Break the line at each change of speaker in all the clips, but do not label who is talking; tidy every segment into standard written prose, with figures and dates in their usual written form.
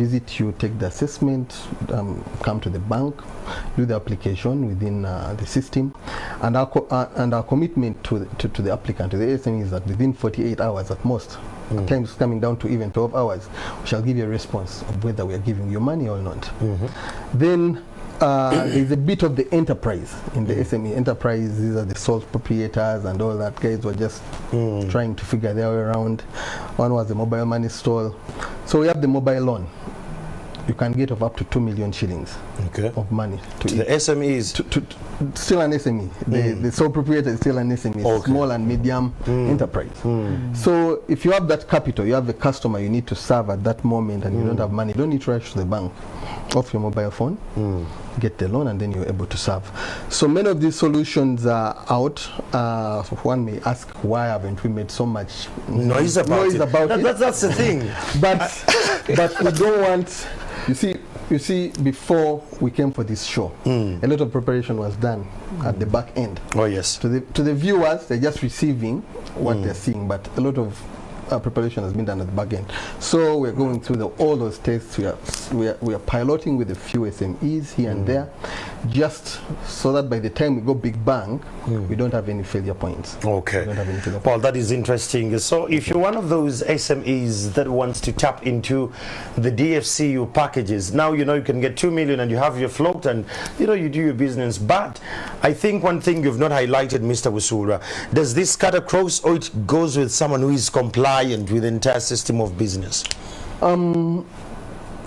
visit you, take the assessment, come to the bank, do the application within the system, and our commitment to the applicant, to the SME, is that within 48 hours at most, at times coming down to even 12 hours, we shall give you a response of whether we are giving you money or not. Then there's a bit of the enterprise in the SME enterprise. These are the sole proprietors and all that. Guys were just trying to figure their way around. One was the mobile money stall. So we have the mobile loan. You can get of up to 2 million shillings of money
to the SMEs.
Still an SME. The sole proprietor is still an SME, small and medium enterprise. So if you have that capital, you have a customer you need to serve at that moment, and you don't have money, you don't need to rush to the bank. Off your mobile phone, get the loan, and then you're able to serve. So many of these solutions are out. So one may ask, why haven't we made so much
noise about it? That's the thing.
But we don't want. You see, before we came for this show, a lot of preparation was done at the back end.
Oh yes.
To the viewers, they're just receiving what they're seeing, but a lot of preparation has been done at the back end. So we're going through all those tests. We are piloting with a few SMEs here and there, just so that by the time we go big bang, we don't have any failure points.
Okay. Well, that is interesting. So if you're one of those SMEs that wants to tap into the DFCU packages, now you know you can get 2 million and you have your float, and you know you do your business. But I think one thing you've not highlighted, Mr. Busura, does this cut across, or it goes with someone who is compliant with the entire system of business?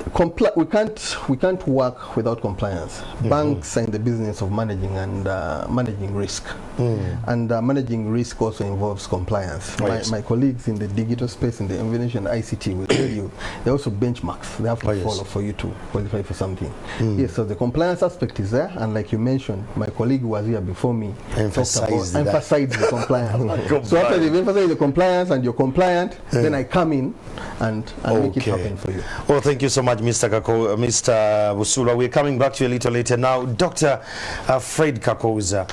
We can't work without compliance. Banks are in the business of managing and managing risk, and managing risk also involves compliance. My colleagues in the digital space, in the information ICT, will tell you there are also benchmarks they have to follow for you to qualify for something. Yes, so the compliance aspect is there, and like you mentioned, my colleague who was here before me emphasized the compliance. So after they've emphasized the compliance and you're compliant, then I come in and make it happen for you.
Well, thank you so much, Mr. Busura. We're coming back to you a little later. Now, Dr. Fred Kakoza,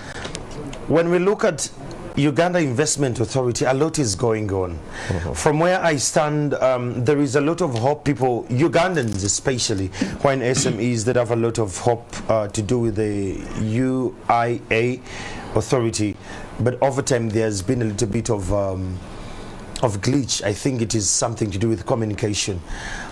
when we look at Uganda Investment Authority, a lot is going on. From where I stand, there is a lot of hope. People, Ugandans especially, who are in SMEs, that have a lot of hope to do with the UIA Authority. But over time, there's been a little bit of glitch. I think it is something to do with communication,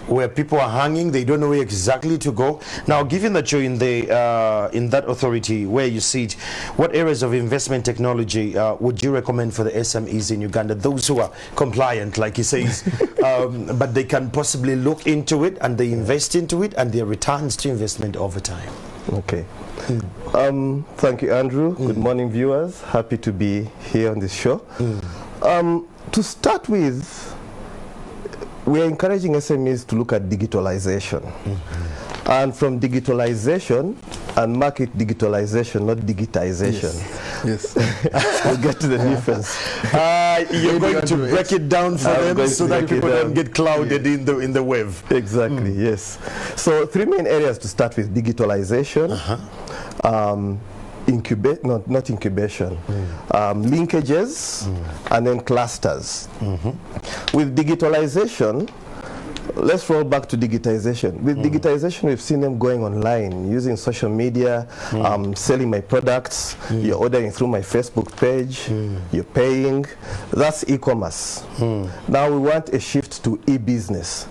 where people are hanging, they don't know where exactly to go. Now, given that you're in that authority where you sit, what areas of investment technology would you recommend for the SMEs in Uganda, those who are compliant, like he says, but they can possibly look into it and they invest into it, and their returns to investment over time?
Okay. Thank you, Andrew. Good morning, viewers. Happy to be here on this show. To start with, we are encouraging SMEs to look at digitalization. And from digitalization, and market digitalization, not digitization.
Yes.
We'll get to the difference.
You're going to break it down for them so that people don't get clouded in the web.
Exactly, yes. So 3 main areas to start with: digitalization, not incubation, linkages, and then clusters. With digitalization, let's roll back to digitization. With digitization, we've seen them going online, using social media, selling my products. You're ordering through my Facebook page, you're paying. That's e-commerce. Now we want a shift to e-business,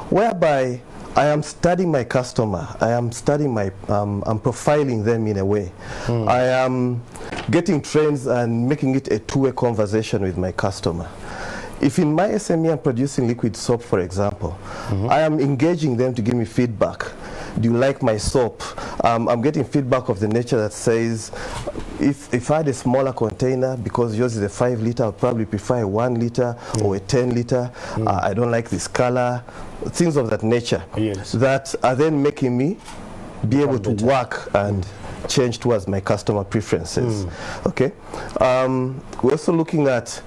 whereby I am studying my customer. I am studying I'm profiling them in a way. I am getting trends and making it a two-way conversation with my customer. If in my SME I'm producing liquid soap, for example, I am engaging them to give me feedback. Do you like my soap? I'm getting feedback of the nature that says, if I had a smaller container, because yours is a 5 liter, I'll probably prefer a 1 liter or a 10 liter. I don't like this color. Things of that nature that are then making me be able to work and change towards my customer preferences. Okay. We're also looking at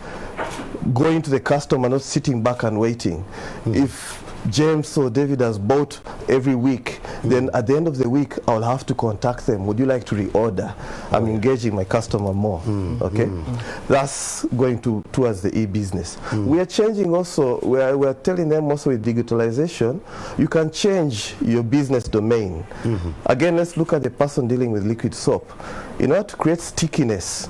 going to the customer, not sitting back and waiting. If James or David has bought every week, then at the end of the week, I'll have to contact them. Would you like to reorder? I'm engaging my customer more. Okay, that's going towards the e-business. We are changing also. We're telling them also with digitalization, you can change your business domain. Again, let's look at the person dealing with liquid soap. In order to create stickiness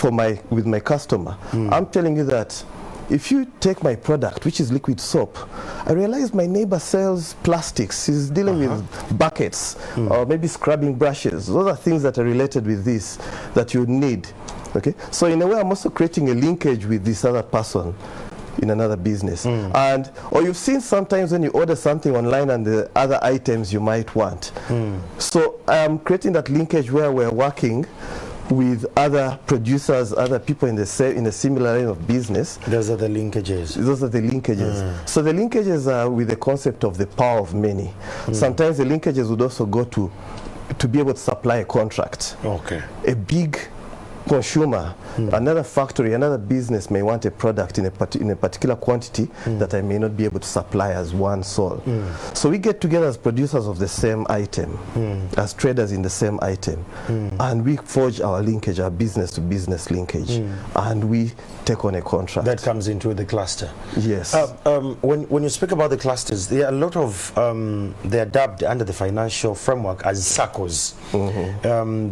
with my customer, I'm telling you that if you take my product, which is liquid soap, I realize my neighbor sells plastics. He's dealing with buckets or maybe scrubbing brushes. Those are things that are related with this that you need. Okay, so in a way, I'm also creating a linkage with this other person in another business. Or you've seen sometimes when you order something online and the other items you might want. So I'm creating that linkage where we're working with other producers, other people in a similar line of business.
Those are the linkages.
Those are the linkages. So the linkages are with the concept of the power of many. Sometimes the linkages would also go to be able to supply a contract.
Okay.
A big consumer, another factory, another business may want a product in a particular quantity that I may not be able to supply as one sole. So we get together as producers of the same item, as traders in the same item, and we forge our linkage, our business to business linkage, and we take on a contract.
That comes into the cluster.
Yes.
When you speak about the clusters, there are a lot of, they are dubbed under the financial framework as SACCOs.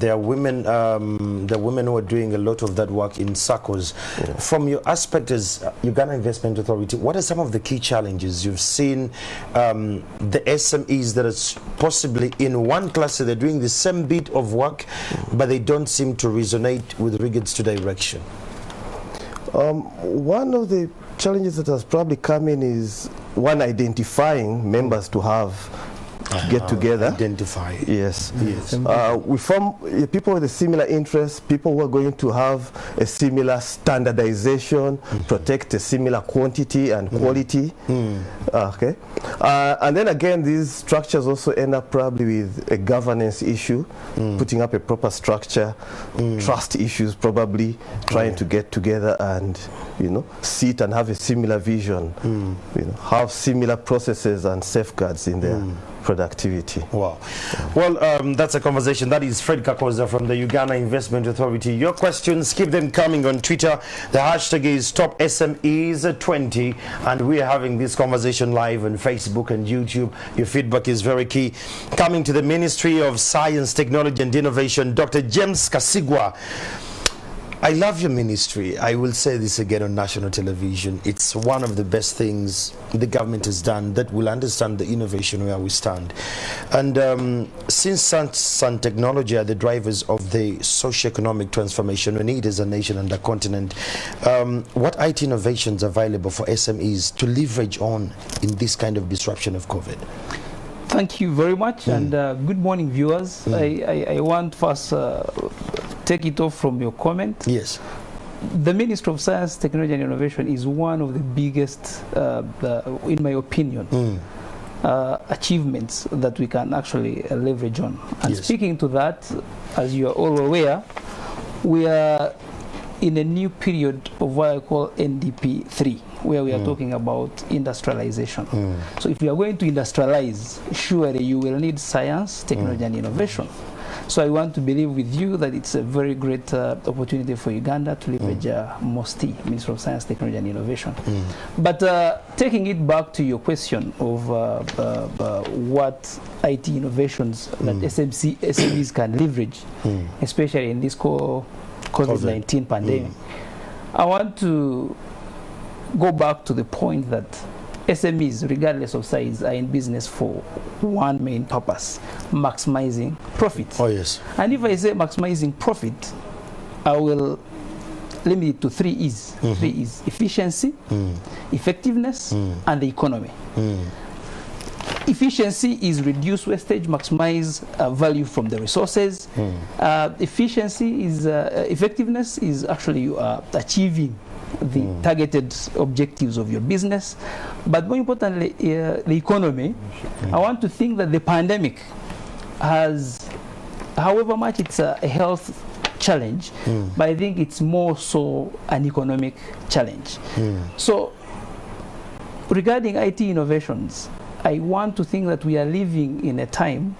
There are women who are doing a lot of that work in SACCOs. From your aspect as Uganda Investment Authority, what are some of the key challenges you've seen the SMEs that are possibly in one cluster, they're doing the same bit of work, but they don't seem to resonate with regards to direction?
One of the challenges that has probably come in is identifying members to have get together.
Identify.
Yes. We form people with a similar interest, people who are going to have a similar standardization, protect a similar quantity and quality. Okay. And then again, these structures also end up probably with a governance issue, putting up a proper structure, trust issues probably, trying to get together and, sit and have a similar vision, have similar processes and safeguards in their productivity.
Wow. Well, that's a conversation. That is Fred Kakoza from the Uganda Investment Authority. Your questions, keep them coming on Twitter. The hashtag is TopSMEs20, and we are having this conversation live on Facebook and YouTube. Your feedback is very key. Coming to the Ministry of Science, Technology and Innovation, Dr. James Kasigwa. I love your ministry. I will say this again on national television. It's one of the best things the government has done that will understand the innovation where we stand. And since science and technology are the drivers of the socio-economic transformation we need as a nation and a continent, what IT innovations are available for SMEs to leverage on in this kind of disruption of COVID?
Thank you very much, and good morning, viewers. I want first take it off from your comment.
Yes.
The Ministry of Science, Technology and Innovation is one of the biggest, in my opinion, achievements that we can actually leverage on. And speaking to that, as you are all aware, we are in a new period of what I call NDP 3, where we are talking about industrialization. So if you are going to industrialize, surely you will need science, technology and innovation. So I want to believe with you that it's a very great opportunity for Uganda to leverage MOSTI, Ministry of Science, Technology and Innovation. But taking it back to your question of what IT innovations that SMEs can leverage, especially in this COVID-19 pandemic, I want to go back to the point that SMEs, regardless of size, are in business for one main purpose: maximizing profit.
Oh yes.
And if I say maximizing profit, I will limit it to 3 E's. 3 E's: efficiency, effectiveness, and the economy. Efficiency is reduce wastage, maximize value from the resources. Efficiency is effectiveness is actually you are achieving the targeted objectives of your business. But more importantly, the economy, I want to think that the pandemic has, however much it's a health challenge, but I think it's more so an economic challenge. So regarding IT innovations, I want to think that we are living in a time,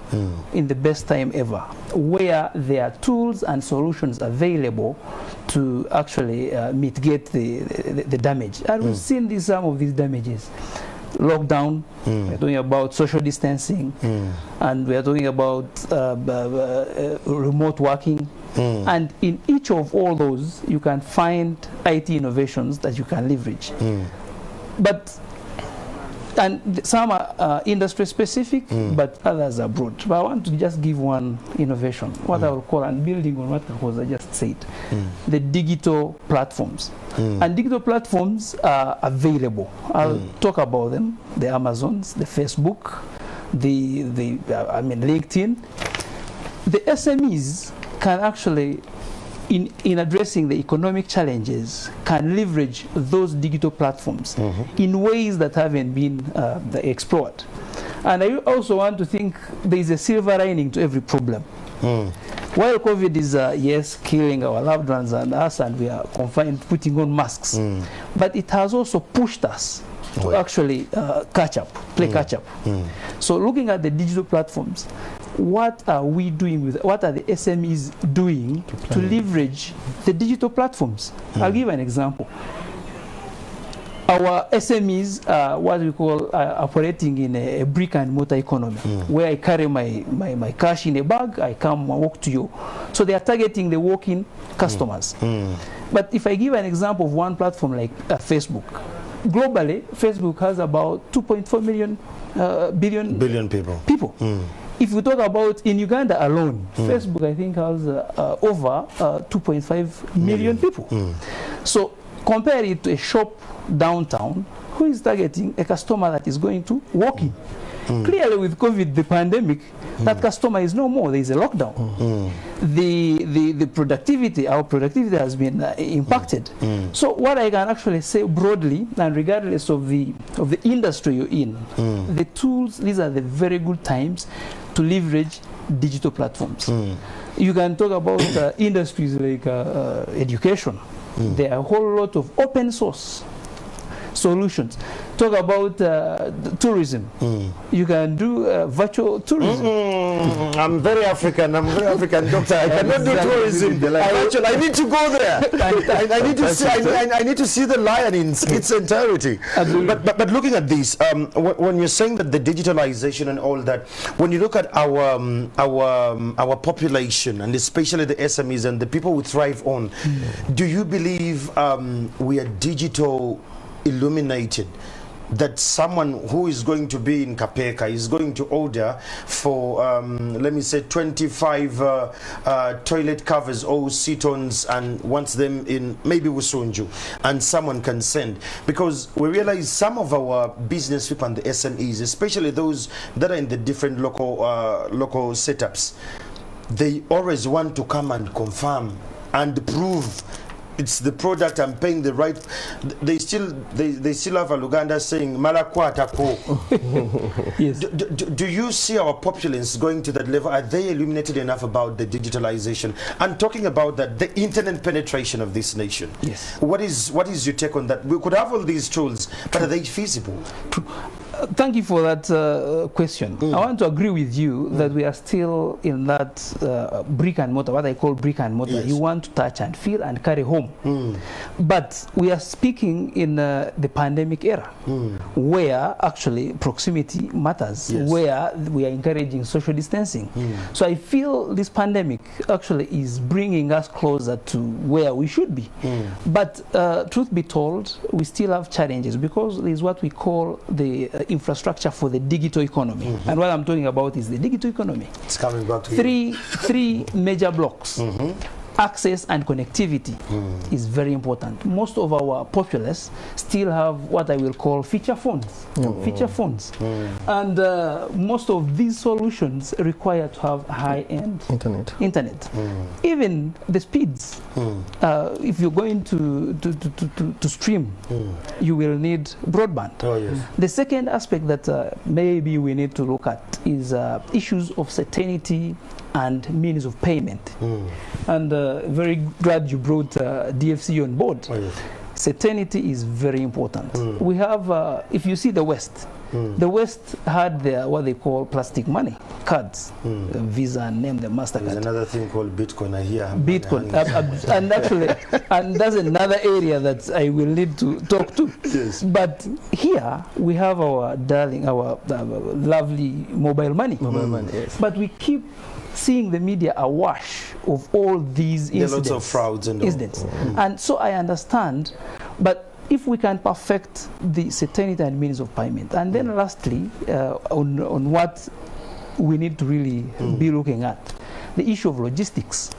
in the best time ever, where there are tools and solutions available to actually mitigate the damage. And we've seen some of these damages. Lockdown, we're talking about social distancing, and we are talking about remote working. And in each of all those, you can find IT innovations that you can leverage. And some are industry specific, but others are broad. But I want to just give one innovation, what I will call, and building on what Kakoza just said, the digital platforms. And digital platforms are available. I'll talk about them: the Amazons, the Facebook, the LinkedIn. The SMEs can actually, in addressing the economic challenges, can leverage those digital platforms in ways that haven't been explored. And I also want to think there is a silver lining to every problem. While COVID is, yes, killing our loved ones and us, and we are confined, putting on masks, but it has also pushed us to actually play catch up. So looking at the digital platforms, what are we doing with, what are the SMEs doing to leverage the digital platforms? I'll give an example. Our SMEs are what we call operating in a brick and mortar economy, where I carry my cash in a bag, I come and walk to you. So they are targeting the walk-in customers. But if I give an example of one platform like Facebook, globally, Facebook has about 2.4 billion people. If we talk about in Uganda alone, Facebook, I think, has over 2.5 million people. So compare it to a shop downtown who is targeting a customer that is going to walk in. Clearly, with COVID, the pandemic, that customer is no more. There is a lockdown. The productivity, our productivity has been impacted. So what I can actually say broadly, and regardless of the industry you're in, the tools, these are the very good times to leverage digital platforms. You can talk about industries like education. There are a whole lot of open source solutions. Talk about tourism. You can do virtual tourism.
I'm very African, doctor. I cannot do tourism. I need to go there. I need to see. I need to see the lion in its entirety. But looking at this, when you're saying that the digitalization and all that, when you look at our population, and especially the SMEs and the people who thrive on, do you believe we are digital illuminated, that someone who is going to be in Kapeka is going to order for let me say 25 toilet covers or sit-ons and wants them in maybe Usunju, and someone can send? Because we realize some of our business people and the SMEs, especially those that are in the different local setups, they always want to come and confirm and prove it's the product, I'm paying the right. They still have a Luganda saying Malakwata ko.
Yes.
Do you see our populace going to that level? Are they illuminated enough about the digitalization? And talking about that, the internet penetration of this nation.
Yes.
What is your take on that? We could have all these tools, but are they feasible?
Thank you for that question. I want to agree with you that we are still in that brick and mortar, what I call brick and mortar. Yes. You want to touch and feel and carry home. But we are speaking in the pandemic era, where actually proximity matters, where we are encouraging social distancing. So I feel this pandemic actually is bringing us closer to where we should be. But truth be told, we still have challenges, because there is what we call the infrastructure for the digital economy. And what I'm talking about is the digital economy.
It's coming back to
three major blocks. Access and connectivity is very important. Most of our populace still have what I will call feature phones. Feature phones. And most of these solutions require to have high-end internet. Even the speeds. If you're going to stream, you will need broadband. The second aspect that maybe we need to look at is issues of certainty and means of payment. And very glad you brought DFC on board. certainty is very important. We have, if you see the West, the West had their what they call plastic money cards, Visa, name the MasterCard.
There's another thing called Bitcoin. I hear
Bitcoin, and actually, and that's another area that I will need to talk to.
Yes.
But here we have our darling, our lovely mobile money.
Mobile money, yes.
But we keep seeing the media awash of all these
there are
incidents.
lots of frauds and all.
Incidents. And so I understand, but if we can perfect the certainty and means of payment, and then lastly, on what we need to really be looking at, the issue of logistics.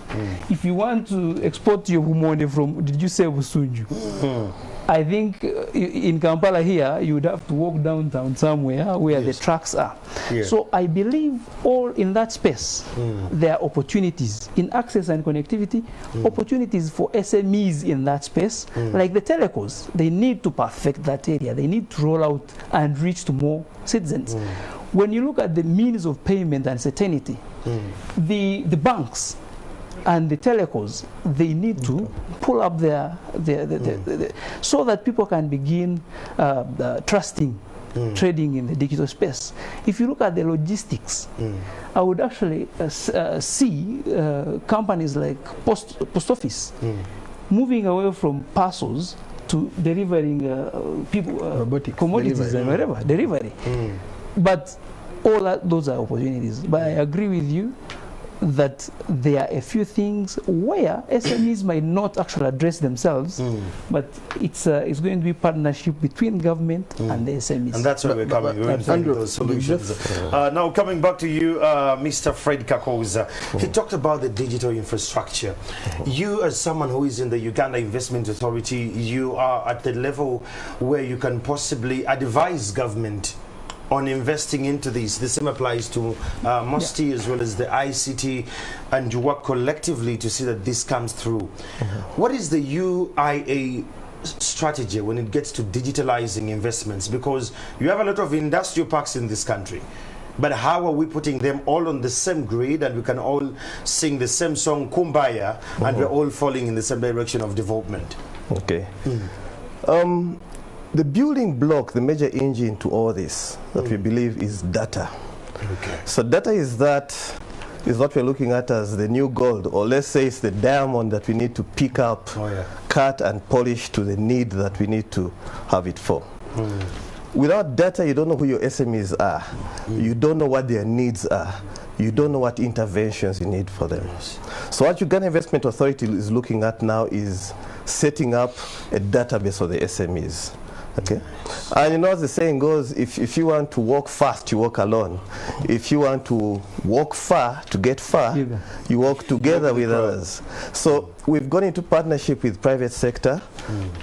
If you want to export your money from, did you say Busunju? I think in Kampala here, you would have to walk downtown somewhere where the trucks are.
Yeah.
So I believe all in that space, there are opportunities in access and connectivity, opportunities for SMEs in that space, like the telecos. They need to perfect that area. They need to roll out and reach to more citizens. When you look at the means of payment and certainty, the banks and the telecos, they need to pull up their so that people can begin trusting trading in the digital space. If you look at the logistics, I would actually see companies like post office moving away from parcels to delivering people
Robotics,
commodities
delivery.
and whatever delivery. But all that, those are opportunities. But I agree with you that there are a few things where SMEs might not actually address themselves, but it's going to be partnership between government and the SMEs.
And that's where we're coming. We're finding
Andrew,
those solutions.
just,
Now, coming back to you, Mr. Fred Kakoza, he talked about the digital infrastructure. You, as someone who is in the Uganda Investment Authority, you are at the level where you can possibly advise government on investing into these. The same applies to MOSTI as well as the ICT, and you work collectively to see that this comes through. What is the UIA strategy when it gets to digitalizing investments? Because you have a lot of industrial parks in this country, but how are we putting them all on the same grid and we can all sing the same song, Kumbaya, and we're all falling in the same direction of development?
Okay. The building block, the major engine to all this that we believe is data.
Okay.
So data is what we're looking at as the new gold, or let's say it's the diamond that we need to pick up, cut and polish to the need that we need to have it for. Without data, you don't know who your SMEs are. You don't know what their needs are. You don't know what interventions you need for them. So what Uganda Investment Authority is looking at now is setting up a database for the SMEs. Okay, and you know, as the saying goes, if you want to walk fast, you walk alone. If you want to walk far to get far, you walk together with others. So we've gone into partnership with private sector.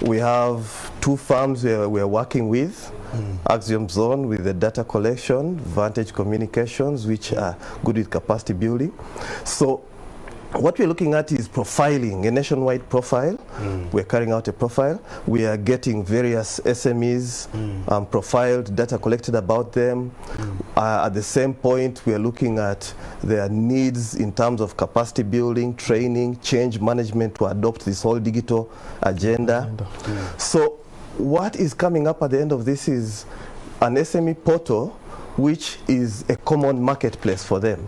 We have 2 firms we're working with. Axiom Zone with the data collection, Vantage Communications, which are good with capacity building. So what we're looking at is profiling, a nationwide profile. We're carrying out a profile. We are getting various SMEs profiled, data collected about them. At the same point, we are looking at their needs in terms of capacity building, training, change management to adopt this whole digital agenda. So what is coming up at the end of this is an SME portal which is a common marketplace for them,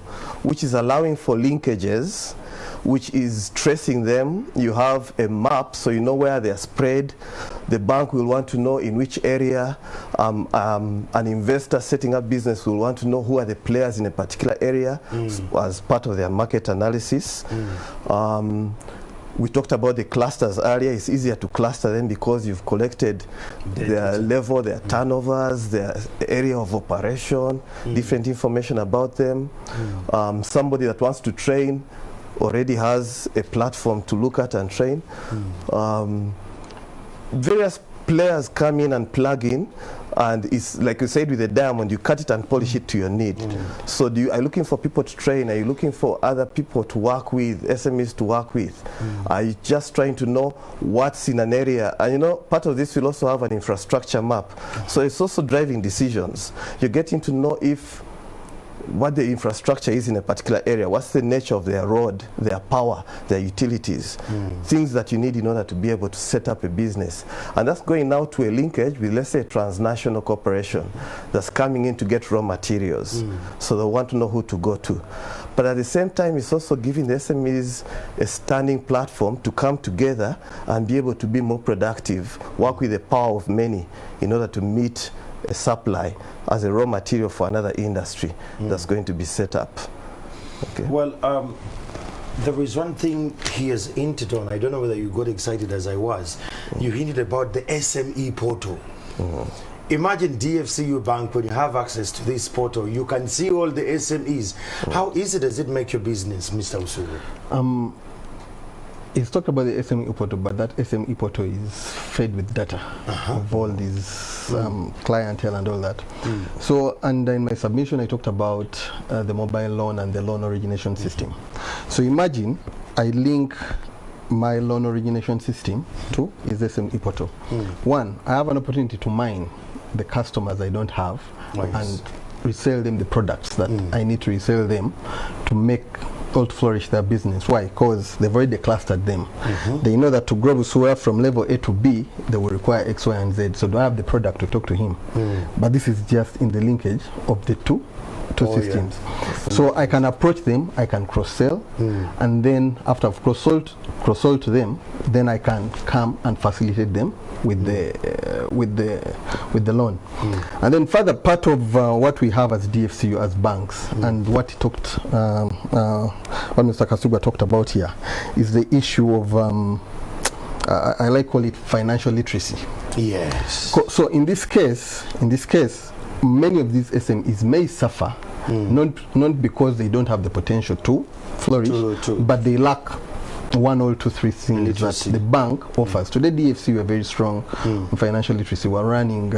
which is allowing for linkages, which is tracing them. You have a map, so you know where they are spread. The bank will want to know in which area. An investor setting up business will want to know who are the players in a particular area as part of their market analysis. We talked about the clusters earlier. It's easier to cluster them because you've collected their level, their turnovers, their area of operation, different information about them. Somebody that wants to train already has a platform to look at and train. Various players come in and plug in, and it's like you said with the diamond, you cut it and polish it to your need. So are you looking for people to train? Are you looking for other people to work with, SMEs to work with? Are you just trying to know what's in an area? And you know, part of this will also have an infrastructure map. So it's also driving decisions. You're getting to know if what the infrastructure is in a particular area, what's the nature of their road, their power, their utilities, things that you need in order to be able to set up a business. And that's going now to a linkage with, let's say, a transnational corporation that's coming in to get raw materials. So they want to know who to go to. But at the same time, it's also giving the SMEs a standing platform to come together and be able to be more productive, work with the power of many in order to meet a supply as a raw material for another industry that's going to be set up. Okay.
Well, there is one thing he has hinted on. I don't know whether you got excited as I was. You hinted about the SME portal. Imagine DFCU Bank, when you have access to this portal, you can see all the SMEs. How easy does it make your business, Mr. Busulu?
It's talked about the SME portal, but that SME portal is fed with data of all these clientele and all that. So, and in my submission, I talked about the mobile loan and the loan origination system. So imagine I link my loan origination system to is SME portal. One, I have an opportunity to mine the customers I don't have and resell them the products that I need to resell them to make all to flourish their business. Why? Because they've already clustered them. They know that to grow Busura from level A to B, they will require X, Y, and Z. So do I have the product to talk to him? But this is just in the linkage of the two systems. So I can approach them, I can cross-sell, and then after I've cross-sold to them, then I can come and facilitate them with the loan. And then further part of what we have as DFCU, as banks, and what he talked, what Mr. Kasuga talked about here, is the issue of I like call it financial literacy.
Yes.
So in this case, many of these SMEs may suffer, not because they don't have the potential to flourish, but they lack one or two, three things literacy that the bank offers. Today, DFC, we are very strong in financial literacy. We're running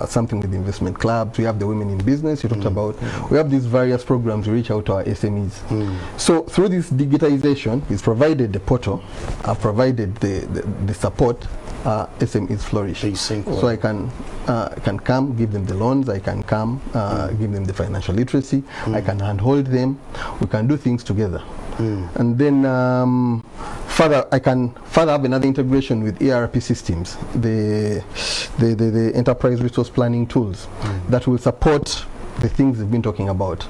something with the investment clubs. We have the women in business you talked about. We have these various programs to reach out to our SMEs. So through this digitization, it's provided the portal, provided the support. SMEs flourish. So I can come, give them the loans. I can come, give them the financial literacy. I can handhold them. We can do things together. And then further, I can further have another integration with ERP systems, the enterprise resource planning tools that will support the things we've been talking about,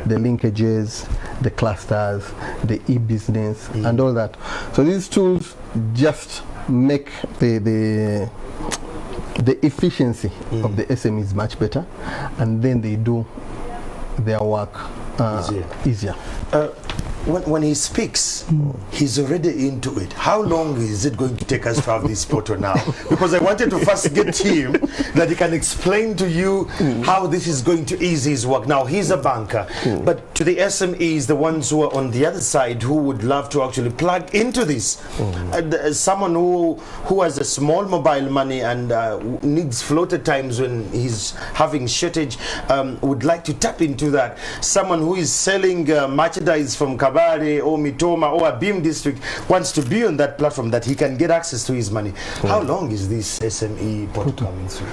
the linkages, the clusters, the e-business, and all that. So these tools just make the efficiency of the SMEs much better, and then they do their work easier.
When he speaks, he's already into it. How long is it going to take us to have this portal now? Because I wanted to first get him that he can explain to you how this is going to ease his work. Now, he's a banker, but to the SMEs, the ones who are on the other side, who would love to actually plug into this, someone who has a small mobile money and needs float at times when he's having shortage, would like to tap into that. Someone who is selling merchandise from Kabale or Mitoma or a Beam district wants to be on that platform that he can get access to his money. How long is this SME portal coming through?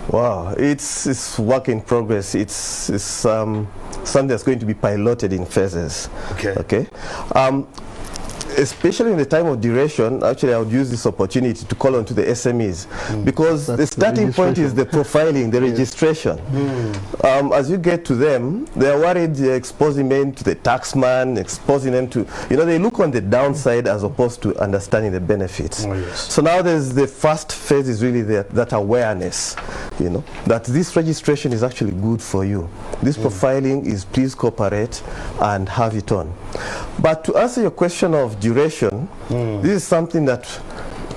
Wow, it's work in progress. It's something that's going to be piloted in phases. Okay. Especially in the time of duration, actually I would use this opportunity to call on to the SMEs because the starting point is the profiling, the registration. As you get to them, they're worried you're exposing them to the taxman, exposing them to, they look on the downside as opposed to understanding the benefits. So now there's the first phase is really that awareness, that this registration is actually good for you. This profiling is please cooperate and have it on. But to answer your question of duration, this is something that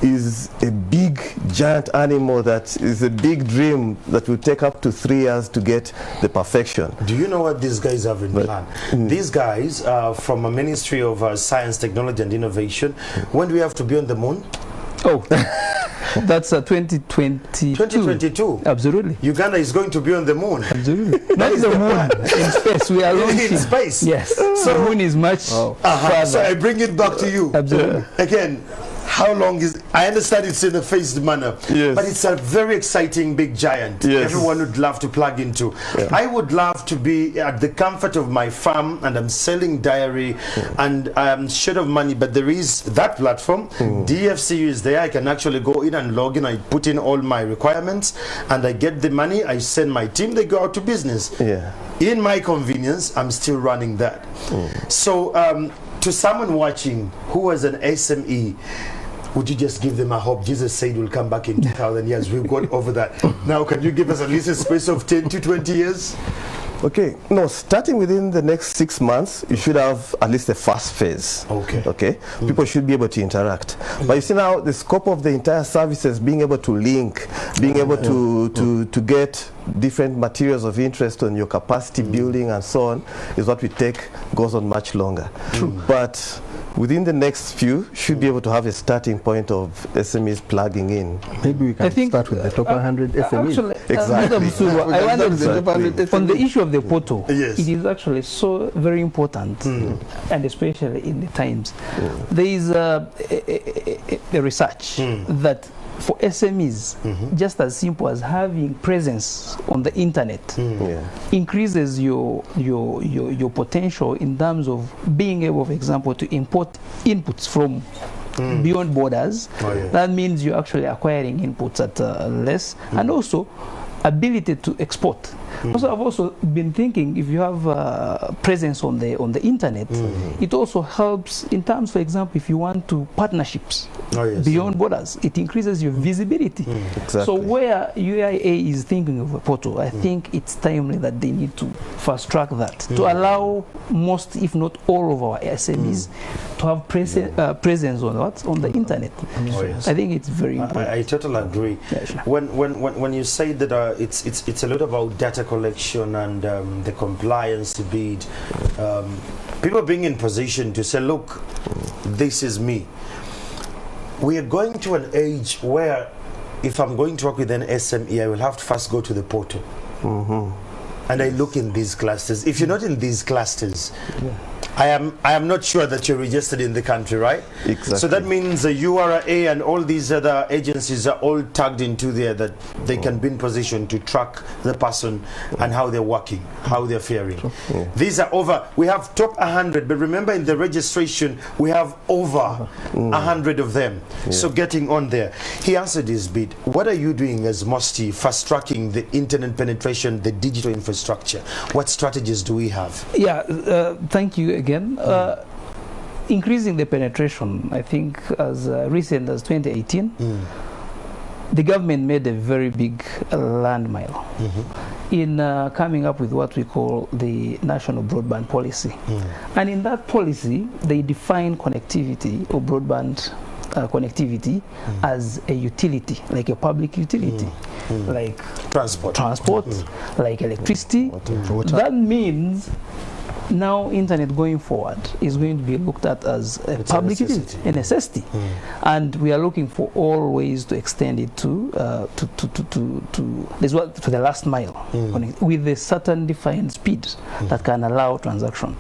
is a big, giant animal that is a big dream that will take up to 3 years to get the perfection.
Do you know what these guys have in plan? These guys from a Ministry of Science, Technology and Innovation, when do we have to be on the moon?
Oh, that's 2022.
2022?
Absolutely.
Uganda is going to be on the moon.
Absolutely. Not the moon. In space. We are launching.
In space?
Yes. So the moon is much further.
So I bring it back to you.
Absolutely.
Again, How long is? I understand it's in a phased manner,
Yes.
but it's a very exciting big giant.
Yes.
Everyone would love to plug into. I would love to be at the comfort of my farm, and I'm selling dairy, and I'm short of money, but there is that platform. DFCU is there. I can actually go in and log in. I put in all my requirements, and I get the money. I send my team. They go out to business.
Yeah.
In my convenience, I'm still running that. So to someone watching who was an SME, would you just give them a hope? Jesus said we'll come back in 2,000 years. We've got over that. Now, can you give us at least a space of 10 to 20 years?
Okay, no, starting within the next 6 months, you should have at least a first phase.
Okay.
Okay, people should be able to interact. But you see now, the scope of the entire services, being able to link, being able to get different materials of interest on your capacity building and so on, is what we take, goes on much longer. But within the next few, should be able to have a starting point of SMEs plugging in.
Maybe we
I
can
think,
start with the top 100 SMEs.
Actually,
Exactly.
Mr. Busulu,
We
I
can
wanted
start with the top 100
to, on the
SMEs.
issue of the portal,
Yes.
it is actually so very important, and especially in the times. There is a research that for SMEs, just as simple as having presence on the internet,
Yeah.
increases your potential in terms of being able, for example, to import inputs from beyond borders.
Oh, yeah.
That means you're actually acquiring inputs at less, and also ability to export. Also, I've also been thinking, if you have presence on the internet, it also helps in terms, for example, if you want to partnerships
Oh, yes.
beyond borders, it increases your visibility.
Exactly.
So where UIA is thinking of a portal, I think it's timely that they need to fast track that to allow most, if not all, of our SMEs to have presence on what, on the internet.
Oh, yes.
I think it's very important.
I totally agree.
Yeah, sure.
When you say that it's a lot about data collection and the compliance bit, people being in position to say, look, this is me. We are going to an age where if I'm going to work with an SME, I will have to first go to the portal. And I look in these clusters. If you're not in these clusters, I am not sure that you're registered in the country, right?
Exactly.
So that means the URA and all these other agencies are all tagged into there, that they can be in position to track the person and how they're working, how they're faring. These are over, we have top 100, but remember in the registration, we have over 100 of them. So getting on there. He answered this bit. What are you doing as MOSTI, fast tracking the internet penetration, the digital infrastructure? What strategies do we have?
Yeah, thank you again. Increasing the penetration, I think as recent as 2018, the government made a very big landmine in coming up with what we call the National Broadband Policy. And in that policy, they define connectivity or broadband connectivity as a utility, like a public utility, like transport, like electricity. That means now internet going forward is going to be looked at as a public utility, a necessity, and we are looking for all ways to extend it to the last mile with a certain defined speed that can allow transaction.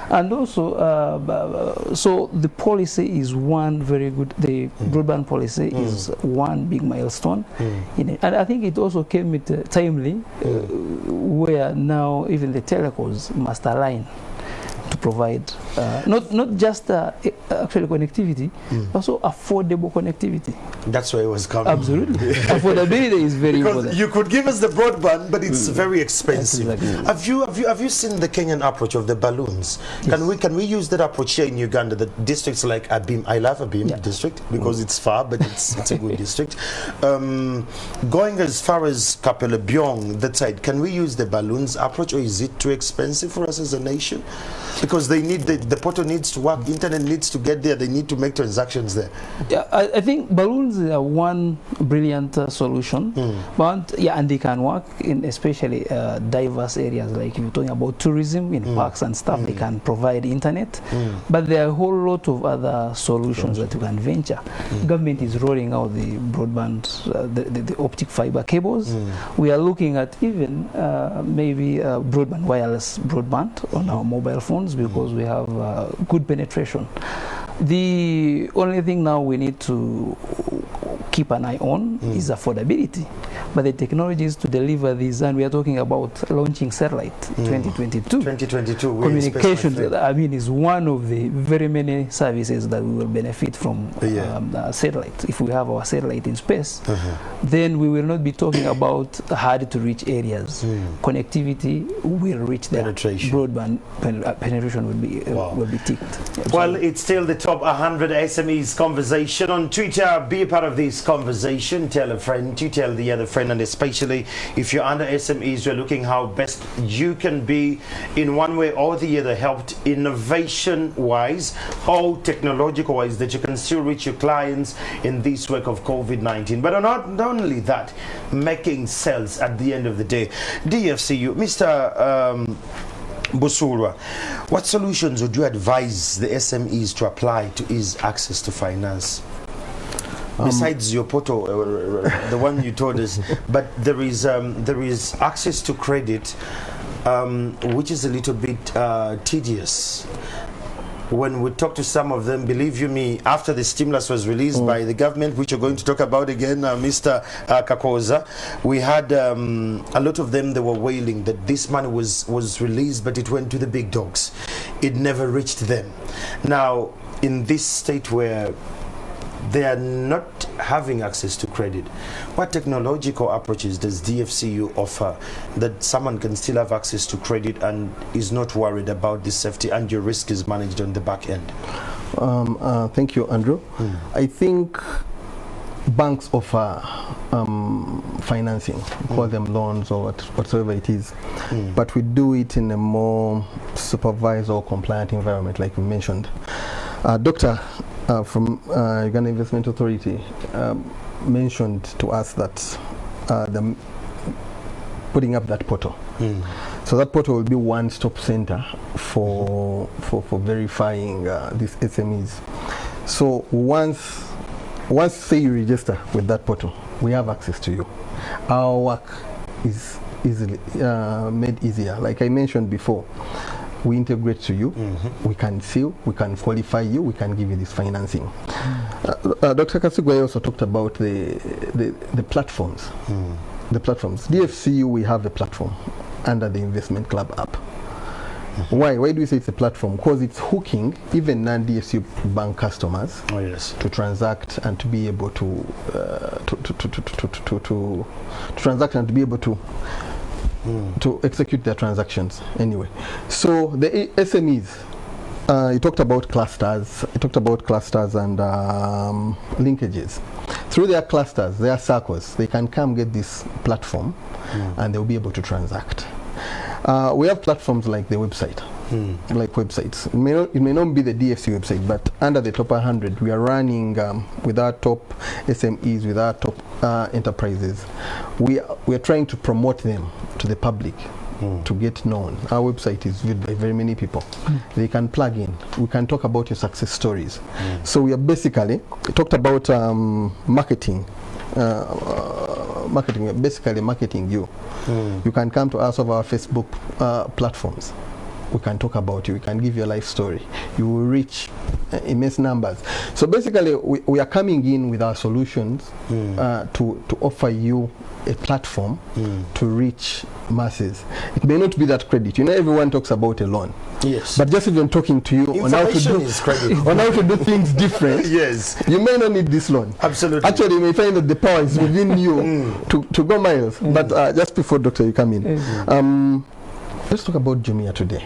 And also, so the policy is one very good. The broadband policy is one big milestone, in it. And I think it also came with timely, where now even the telecoms must align to provide not just actually connectivity, also affordable connectivity.
That's where it was coming.
Absolutely. Affordability is very
Because
important.
you could give us the broadband, but it's very expensive.
Exactly.
Have you seen the Kenyan approach of the balloons?
Yes.
Can we use that approach here in Uganda? The districts like Abim, I love Abim district because it's far, but it's a good district. Going as far as Kapelebyong, that side, can we use the balloons approach, or is it too expensive for us as a nation? Because they need the portal needs to work, internet needs to get there, they need to make transactions there.
Yeah, I think balloons are one brilliant solution, but yeah, and they can work in especially diverse areas, like if you're talking about tourism in parks and stuff, they can provide internet, but there are a whole lot of other solutions that you can venture. Government is rolling out the broadband, the optic fiber cables. We are looking at even maybe wireless broadband on our mobile phones, because we have good penetration. The only thing now we need to keep an eye on is affordability. But the technologies to deliver these, and we are talking about launching satellite 2022.
2022.
Communications, I mean, is one of the very many services that we will benefit from satellite. If we have our satellite in space, then we will not be talking about hard to reach areas. Connectivity will reach there.
Penetration.
Broadband penetration will be ticked.
Well, it's still the top 100 SMEs conversation on Twitter. Be a part of this conversation. Tell a friend, you tell the other friend, and especially if you're under SMEs, you're looking how best you can be in one way or the other, helped innovation-wise or technological-wise, that you can still reach your clients in this work of COVID-19. But not only that, making sales at the end of the day. DFCU, Mr. Busulwa, what solutions would you advise the SMEs to apply to ease access to finance? Besides your portal, the one you told us, but there is access to credit, which is a little bit tedious. When we talk to some of them, believe you me, after the stimulus was released by the government, which you're going to talk about again, Mr. Kakoza, we had a lot of them, they were wailing that this money was released, but it went to the big dogs. It never reached them. Now, in this state where they are not having access to credit, what technological approaches does DFCU offer that someone can still have access to credit and is not worried about the safety and your risk is managed on the back end?
Thank you, Andrew. I think banks offer financing, call them loans or whatsoever it is, but we do it in a more supervised or compliant environment, like we mentioned. Doctor from Uganda Investment Authority mentioned to us that putting up that portal. So that portal will be one-stop center for verifying these SMEs. So once say you register with that portal, we have access to you. Our work is easily made easier. Like I mentioned before, we integrate to you, we can seal, we can qualify you, we can give you this financing. Dr. Kasugwa also talked about the platforms. The platforms. DFCU, we have a platform under the Investment Club app. Why do we say it's a platform? Because it's hooking even non-DFCU bank customers to transact and to be able to transact and to be able to execute their transactions anyway. So the SMEs, you talked about clusters. And linkages. Through their clusters, their circles, they can come get this platform and they'll be able to transact. We have platforms like the website, like websites. It may not be the DFC website, but under the top 100, we are running with our top SMEs, with our top enterprises. We are trying to promote them to the public to get known. Our website is viewed by very many people. They can plug in. We can talk about your success stories. So we are basically talked about marketing. Marketing, basically marketing you. You can come to us over our Facebook platforms. We can talk about you. We can give you a life story. You will reach immense numbers. So basically, we are coming in with our solutions to offer you a platform to reach masses. It may not be that credit. You know, everyone talks about a loan.
Yes.
But just even talking to you on how to do things different.
Yes.
You may not need this loan.
Absolutely.
Actually, you may find that the power is within you to go miles. But just before, Doctor, you come in. Let's talk about Jumia today.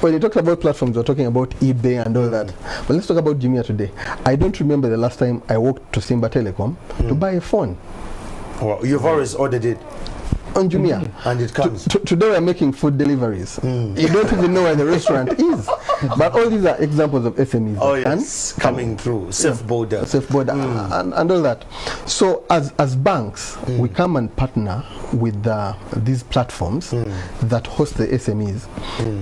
When you talked about platforms, you're talking about eBay and all that. But let's talk about Jumia today. I don't remember the last time I walked to Simba Telecom to buy a phone.
Well, you've always ordered it
on Jumia.
And it comes.
Today we're making food deliveries. You don't even know where the restaurant is. But all these are examples of SMEs.
Oh, yes. Coming through. Safe border.
Safe border and all that. So as banks, we come and partner with these platforms that host the SMEs,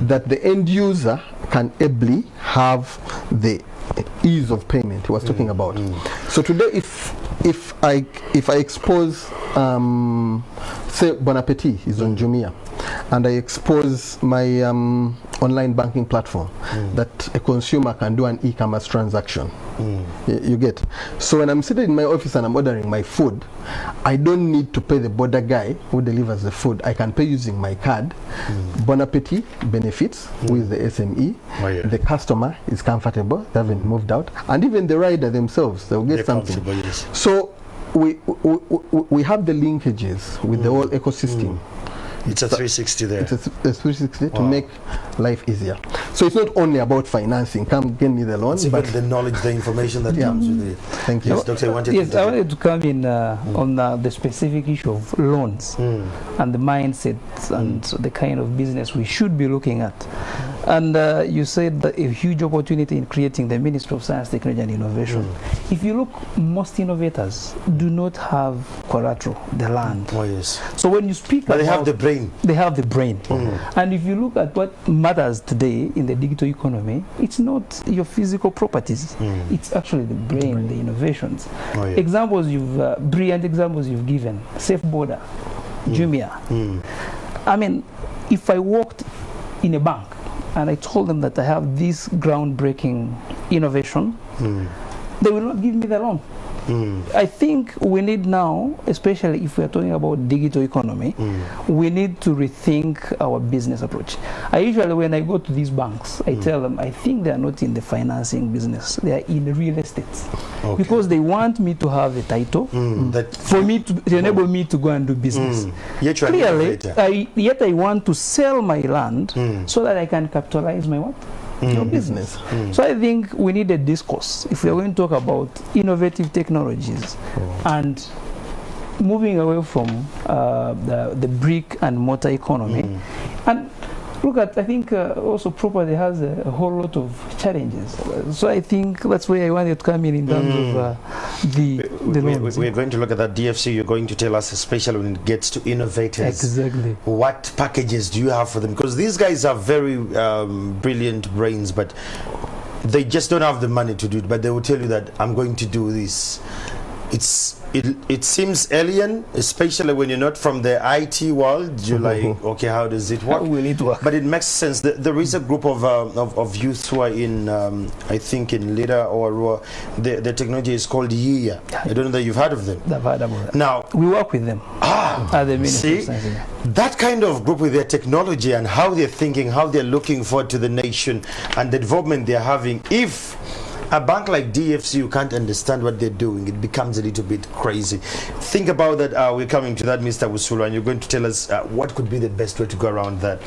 that the end user can ably have the ease of payment he was talking about. So today, if I expose say Bon Appetit is on Jumia, and I expose my online banking platform that a consumer can do an e-commerce transaction. You get. So when I'm sitting in my office and I'm ordering my food, I don't need to pay the border guy who delivers the food. I can pay using my card. Bon appetit benefits with the SME.
Oh, yeah.
The customer is comfortable, they haven't moved out, and even the rider themselves, they'll get
They're
something.
yes.
So we have the linkages with the whole ecosystem.
It's a 360 there.
It's a 360 to make life easier. So it's not only about financing. Come get me the loan,
It's
but
even the knowledge, the information that comes with it.
thank you.
Yes, Doctor, you wanted
Yes,
to
I wanted to come in on the specific issue of loans and the mindset and the kind of business we should be looking at. And you said that a huge opportunity in creating the Ministry of Science, Technology and Innovation. If you look, most innovators do not have collateral, the land.
Oh, yes.
So when you speak
But
about,
they have the brain.
they have the brain. And if you look at what matters today in the digital economy, it's not your physical properties. It's actually the brain, the innovations.
Oh, yeah.
Examples brilliant examples you've given, Safe Border, Jumia. I mean, if I walked in a bank and I told them that I have this groundbreaking innovation, they will not give me the loan. I think we need now, especially if we are talking about digital economy, we need to rethink our business approach. I usually, when I go to these banks, I tell them, I think they are not in the financing business, they are in real estate.
Okay.
Because they want me to have a title
That
for me to enable me to go and do business.
Yet you are an
Clearly,
innovator.
yet I want to sell my land so that I can capitalize my what? Your business. So I think we need a discourse if we are going to talk about innovative technologies and moving away from the brick and mortar economy. And look at, I think also property has a whole lot of challenges. So I think that's where I wanted to come in terms of the loans.
We're going to look at that. DFC, you're going to tell us, especially when it gets to innovators.
Exactly.
What packages do you have for them? Because these guys are very brilliant brains, but they just don't have the money to do it. But they will tell you that I'm going to do this. It seems alien, especially when you're not from the IT world. You're like, okay, how does it work?
How will it work?
But it makes sense. There is a group of youth who are in, I think, in Lida or Arua. The technology is called YIA. I don't know that you've heard of them. Now,
we work with them. At the Ministry of
see,
Science.
that kind of group with their technology and how they're thinking, how they're looking forward to the nation and the development they're having. If a bank like DFC, you can't understand what they're doing, it becomes a little bit crazy. Think about that. We're coming to that, Mr. Busulu, and you're going to tell us what could be the best way to go around that.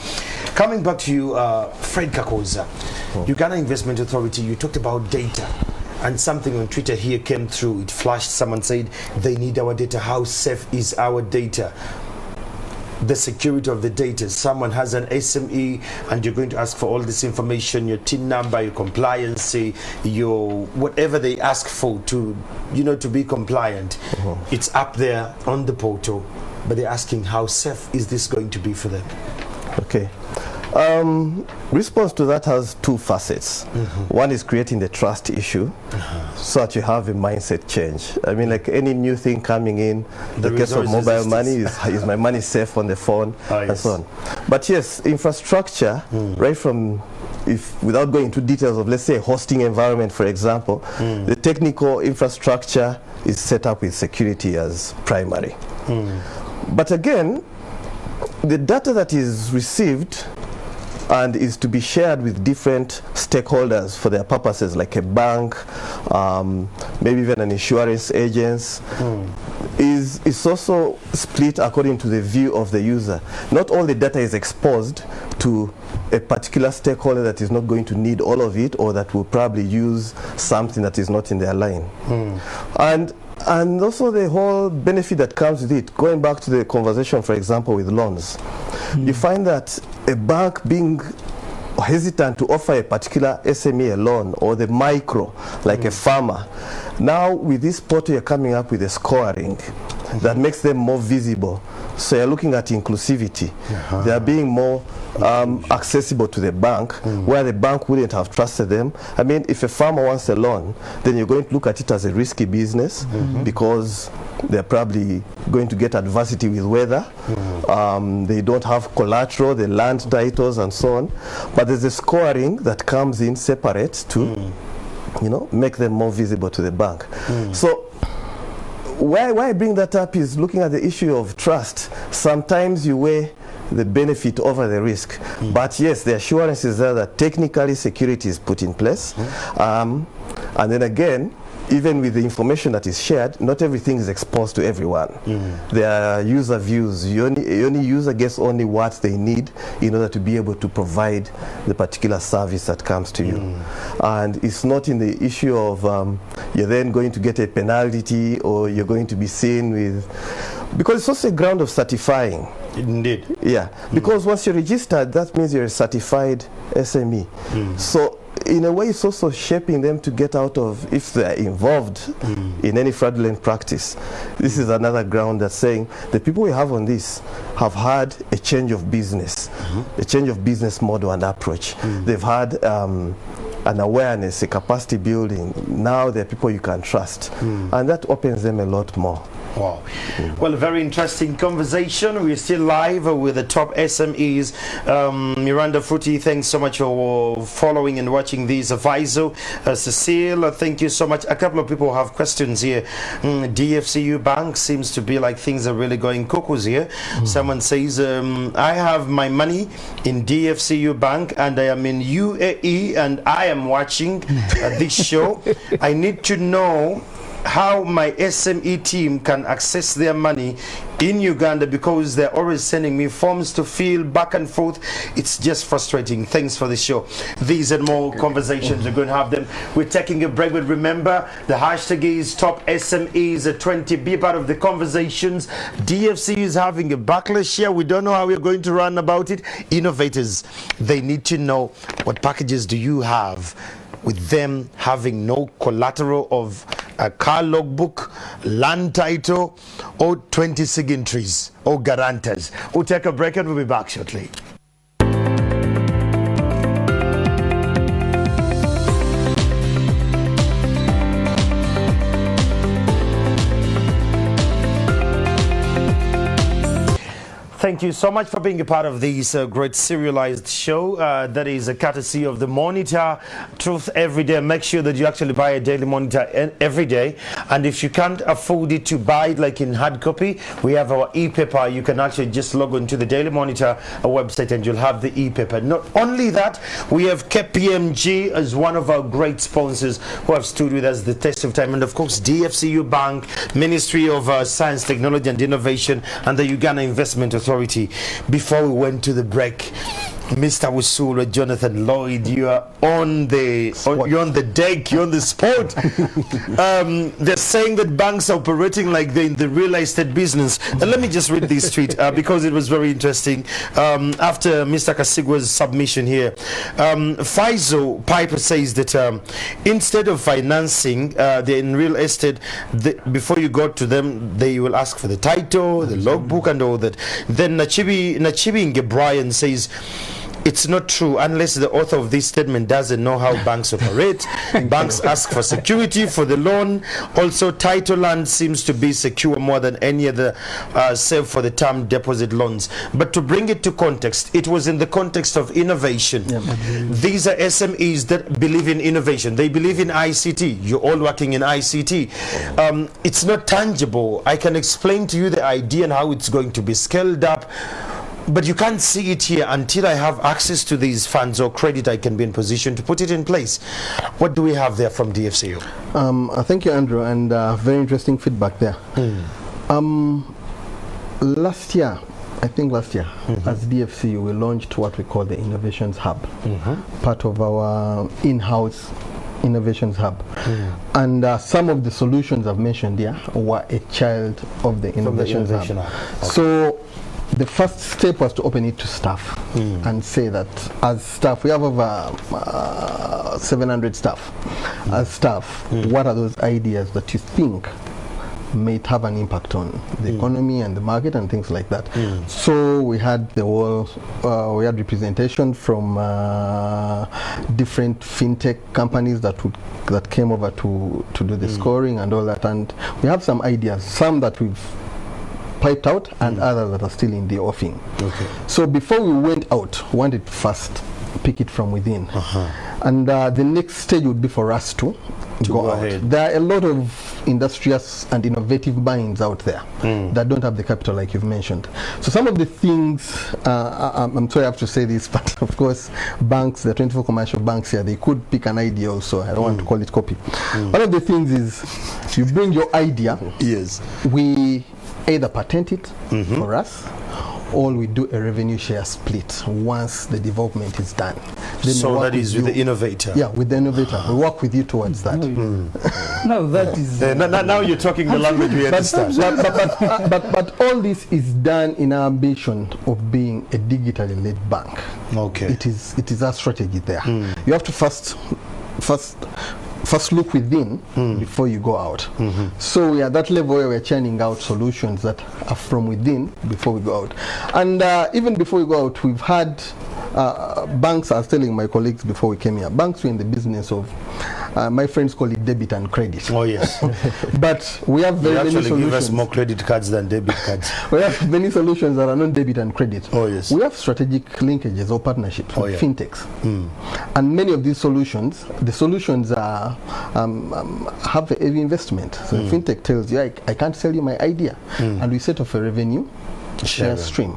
Coming back to you, Fred Kakoza, Uganda Investment Authority, you talked about data. And something on Twitter here came through. It flashed. Someone said, they need our data. How safe is our data? The security of the data. Someone has an SME and you're going to ask for all this information, your TIN number, your compliance, your whatever they ask for to, to be compliant. It's up there on the portal, but they're asking how safe is this going to be for them?
Okay. Response to that has two facets. One is creating the trust issue so that you have a mindset change. I mean, like any new thing coming in, the case of mobile money, is my money safe on the phone, and so on. But yes, infrastructure, right from, without going into details of, let's say, a hosting environment, for example, the technical infrastructure is set up with security as primary. But again, the data that is received and is to be shared with different stakeholders for their purposes, like a bank, maybe even an insurance agent, is also split according to the view of the user. Not all the data is exposed to a particular stakeholder that is not going to need all of it, or that will probably use something that is not in their line. And also the whole benefit that comes with it, going back to the conversation, for example, with loans. You find that a bank being hesitant to offer a particular SME a loan, or the micro, like a farmer. Now with this portal, you're coming up with a scoring that makes them more visible. So you're looking at inclusivity. They are being more accessible to the bank, where the bank wouldn't have trusted them. I mean, if a farmer wants a loan, then you're going to look at it as a risky business because they're probably going to get adversity with weather. They don't have collateral, the land titles and so on. But there's a scoring that comes in separate to, you know, make them more visible to the bank. So why I bring that up is looking at the issue of trust. Sometimes you weigh the benefit over the risk. But yes, the assurance is there that technically security is put in place. And then again, even with the information that is shared, not everything is exposed to everyone. There are user views. Only user gets only what they need in order to be able to provide the particular service that comes to you. And it's not in the issue of you're then going to get a penalty or you're going to be seen with, because it's also a ground of certifying.
Indeed.
Yeah, because once you're registered, that means you're a certified SME. So in a way, it's also shaping them to get out of, if they're involved in any fraudulent practice. This is another ground that's saying the people we have on this have had a change of business, a change of business model and approach. They've had an awareness, a capacity building. Now they're people you can trust, and that opens them a lot more.
Wow. Well, a very interesting conversation. We're still live with the top SMEs. Miranda Fruti, thanks so much for following and watching these. Faizo, Cecile, thank you so much. A couple of people have questions here. DFCU Bank seems to be like things are really going cuckoos here. Someone says, I have my money in DFCU Bank and I am in UAE and I am watching this show. I need to know how my SME team can access their money in Uganda because they're always sending me forms to fill back and forth. It's just frustrating. Thanks for the show. These and more conversations, we're going to have them. We're taking a break, but remember the hashtag is top SMEs 20. Be part of the conversations. DFC is having a backlash here. We don't know how we're going to run about it. Innovators, they need to know what packages do you have with them having no collateral of a car logbook, land title, or 20 signatories or guarantors. We'll take a break and we'll be back shortly. Thank you so much for being a part of this great serialized show that is a courtesy of the Monitor, Truth Every Day. Make sure that you actually buy a daily Monitor every day, and if you can't afford it to buy it like in hard copy, we have our e-paper. You can actually just log on to the Daily Monitor website and you'll have the e-paper. Not only that, we have KPMG as one of our great sponsors who have stood with us the test of time, and of course DFCU Bank, Ministry of Science, Technology and Innovation, and the Uganda Investment Authority. Before we went to the break, Mr. Wusula, Jonathan Lloyd, you are on the deck, you're on the spot. They're saying that banks are operating like they're in the real estate business. And let me just read this tweet because it was very interesting. After Mr. Kasigwa's submission here, Faizo Piper says that instead of financing the in real estate, before you go to them, they will ask for the title, the logbook, and all that. Then Nachibi Ngebrian says, it's not true unless the author of this statement doesn't know how banks operate. Banks ask for security for the loan. Also, title land seems to be secure more than any other, save for the term deposit loans. But to bring it to context, it was in the context of innovation. These are SMEs that believe in innovation. They believe in ICT. You're all working in ICT. It's not tangible. I can explain to you the idea and how it's going to be scaled up, but you can't see it here until I have access to these funds or credit. I can be in position to put it in place. What do we have there from DFCU?
Thank you, Andrew, and very interesting feedback there. Last year, as DFCU, we launched what we call the Innovations Hub, part of our in-house Innovations Hub. And some of the solutions I've mentioned here were a child of the Innovations Hub. Okay. So the first step was to open it to staff and say that as staff, we have over 700 staff. As staff, what are those ideas that you think may have an impact on the economy and the market and things like that. So we had the whole, we had representation from different fintech companies that came over to do the scoring and all that, and we have some ideas, some that we've piped out and others that are still in the offing.
Okay.
So before we went out, we wanted to first pick it from within. And the next stage would be for us to go out.
ahead.
There are a lot of industrious and innovative minds out there that don't have the capital like you've mentioned. So some of the things, I'm sorry I have to say this, but of course banks, the 24 commercial banks here, they could pick an idea also. I don't want to call it copy. One of the things is you bring your idea,
Yes.
we either patent it for us, or we do a revenue share split once the development is done. Then
So
we work
that is with
you.
the innovator.
Yeah, with the innovator. We work with you towards that.
No, that is.
Now you're talking the language we understand.
But all this is done in our ambition of being a digitally led bank.
Okay.
It is our strategy there. You have to first look within before you go out. So we are at that level where we're churning out solutions that are from within before we go out. And even before we go out, we've had banks. I was telling my colleagues before we came here, banks were in the business of, my friends call it debit and credit.
Oh yes.
But we have
They
very many
actually give us
solutions.
more credit cards than debit cards.
We have many solutions that are not debit and credit.
Oh, yes.
We have strategic linkages or partnerships with
yeah.
fintechs. And many of these solutions, the solutions are have a heavy investment. So the fintech tells you, I can't sell you my idea. And we set off a revenue share stream.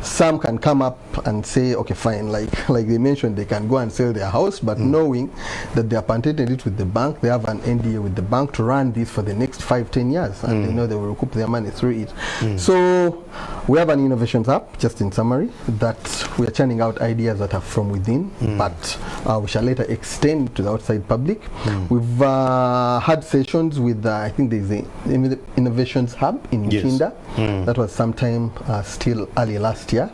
Some can come up and say, okay, fine, like they mentioned, they can go and sell their house, but knowing that they are patented it with the bank, they have an NDA with the bank to run this for the next 5-10 years, and they know they will recoup their money through it. So we have an innovations app, just in summary, that we are churning out ideas that are from within, but we shall later extend to the outside public. We've had sessions with, I think there's the Innovations Hub in Mutinda. That was sometime still early last year,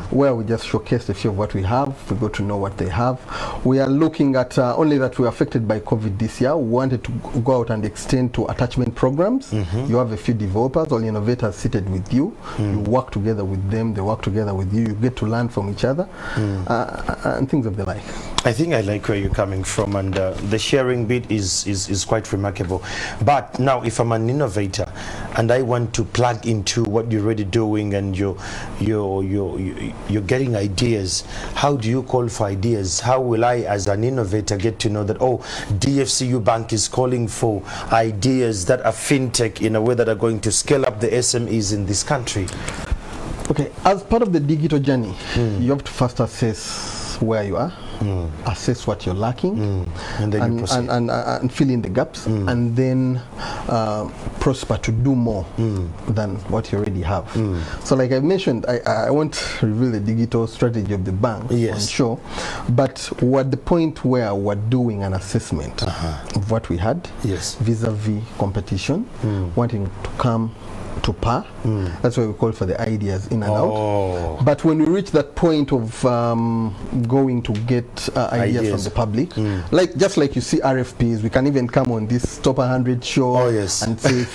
where we just showcased a few of what we have. We got to know what they have. We are looking at only that we were affected by COVID this year. We wanted to go out and extend to attachment programs. You have a few developers or innovators seated with you. You work together with them. They work together with you. You get to learn from each other and things of the like.
I think I like where you're coming from, and the sharing bit is quite remarkable. But now, if I'm an innovator and I want to plug into what you're already doing, and you're getting ideas, how do you call for ideas? How will I, as an innovator, get to know that, oh, DFCU Bank is calling for ideas that are fintech in a way that are going to scale up the SMEs in this country?
Okay, as part of the digital journey, you have to first assess where you are, assess what you're lacking,
And then you proceed.
and fill in the gaps, and then prosper to do more than what you already have. So like I mentioned, I won't reveal the digital strategy of the bank on show, but we're at the point where we're doing an assessment of what we had vis-a-vis competition, wanting to come to par. That's why we call for the ideas in and out. But when we reach that point of going to get ideas from the public, like just like you see RFPs, we can even come on this Top 100 show and say,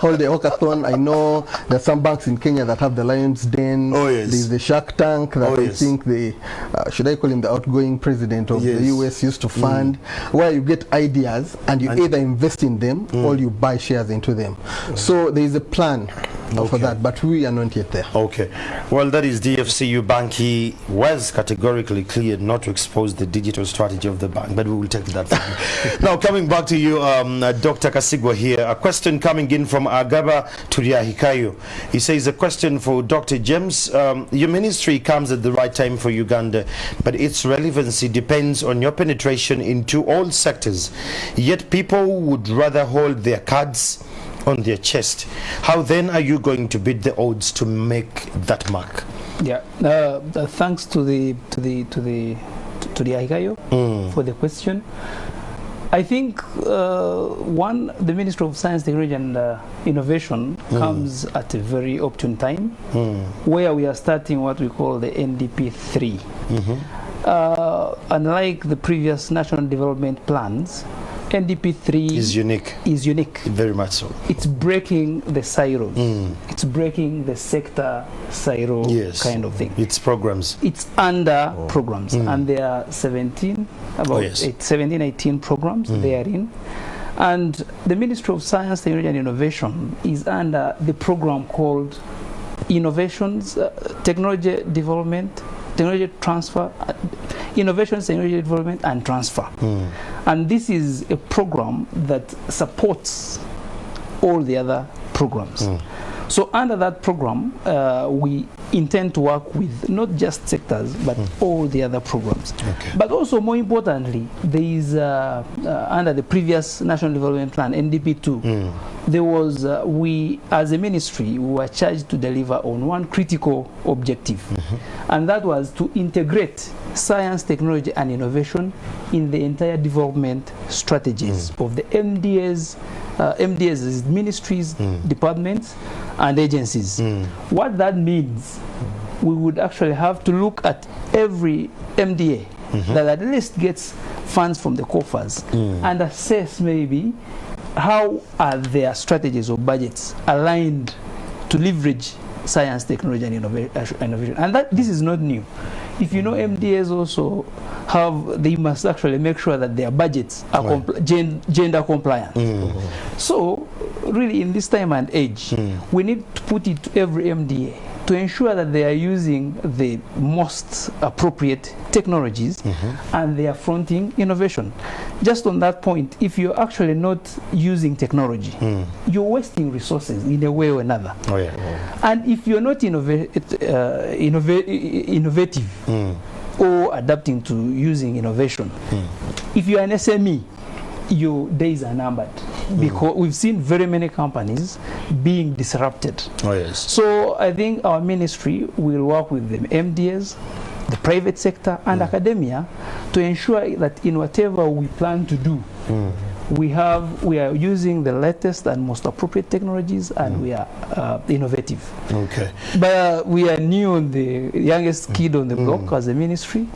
hold the hackathon. I know there's some banks in Kenya that have the Lion's Den. There's the Shark Tank that I think the should I call him the outgoing president of the US used to fund, where you get ideas and you either invest in them or you buy shares into them. So there is a plan for that, but we are not yet there.
Okay, well, that is DFCU Bank. He was categorically clear not to expose the digital strategy of the bank, but we will take that from now, coming back to you, Dr. Kasigwa here, a question coming in from Agaba Turiahikayo. He says, a question for Dr. James. Your ministry comes at the right time for Uganda, but its relevancy depends on your penetration into all sectors. Yet people would rather hold their cards on their chest. How then are you going to beat the odds to make that mark?
Yeah, thanks to the Aikayo for the question. I think the Ministry of Science, Technology and Innovation comes at a very opportune time, where we are starting what we call the NDP 3. Unlike the previous national development plans, NDP3
Is unique.
is unique.
Very much so.
It's breaking the silos. It's breaking the sector silo
Yes.
kind of thing.
It's programs.
It's under programs, and there are 17, about
yes.
17, 18 programs therein. And the Ministry of Science, Technology and Innovation is under the program called Innovations, Technology Development, Technology Transfer, Innovations, Technology Development and Transfer. And this is a program that supports all the other programs. So under that program, we intend to work with not just sectors, but all the other programs.
Okay.
But also, more importantly, there is, under the previous National Development Plan, NDP2, there was, we as a ministry, we were charged to deliver on one critical objective, and that was to integrate science, technology and innovation in the entire development strategies of the MDAs, MDAs is ministries, departments and agencies. What that means, we would actually have to look at every MDA that at least gets funds from the coffers and assess maybe how are their strategies or budgets aligned to leverage science, technology and innovation. And that this is not new. If you know, MDAs also have, they must actually make sure that their budgets are gender compliant. So really in this time and age, we need to put it to every MDA to ensure that they are using the most appropriate technologies and they are fronting innovation. Just on that point, if you're actually not using technology, you're wasting resources in a way or another. And if you're not innovative or adapting to using innovation, if you're an SME, your days are numbered, because we've seen very many companies being disrupted. So I think our ministry will work with the MDAs, the private sector and academia to ensure that in whatever we plan to do, we are using the latest and most appropriate technologies, and we are innovative. But we are new, on the youngest kid on the block as a ministry.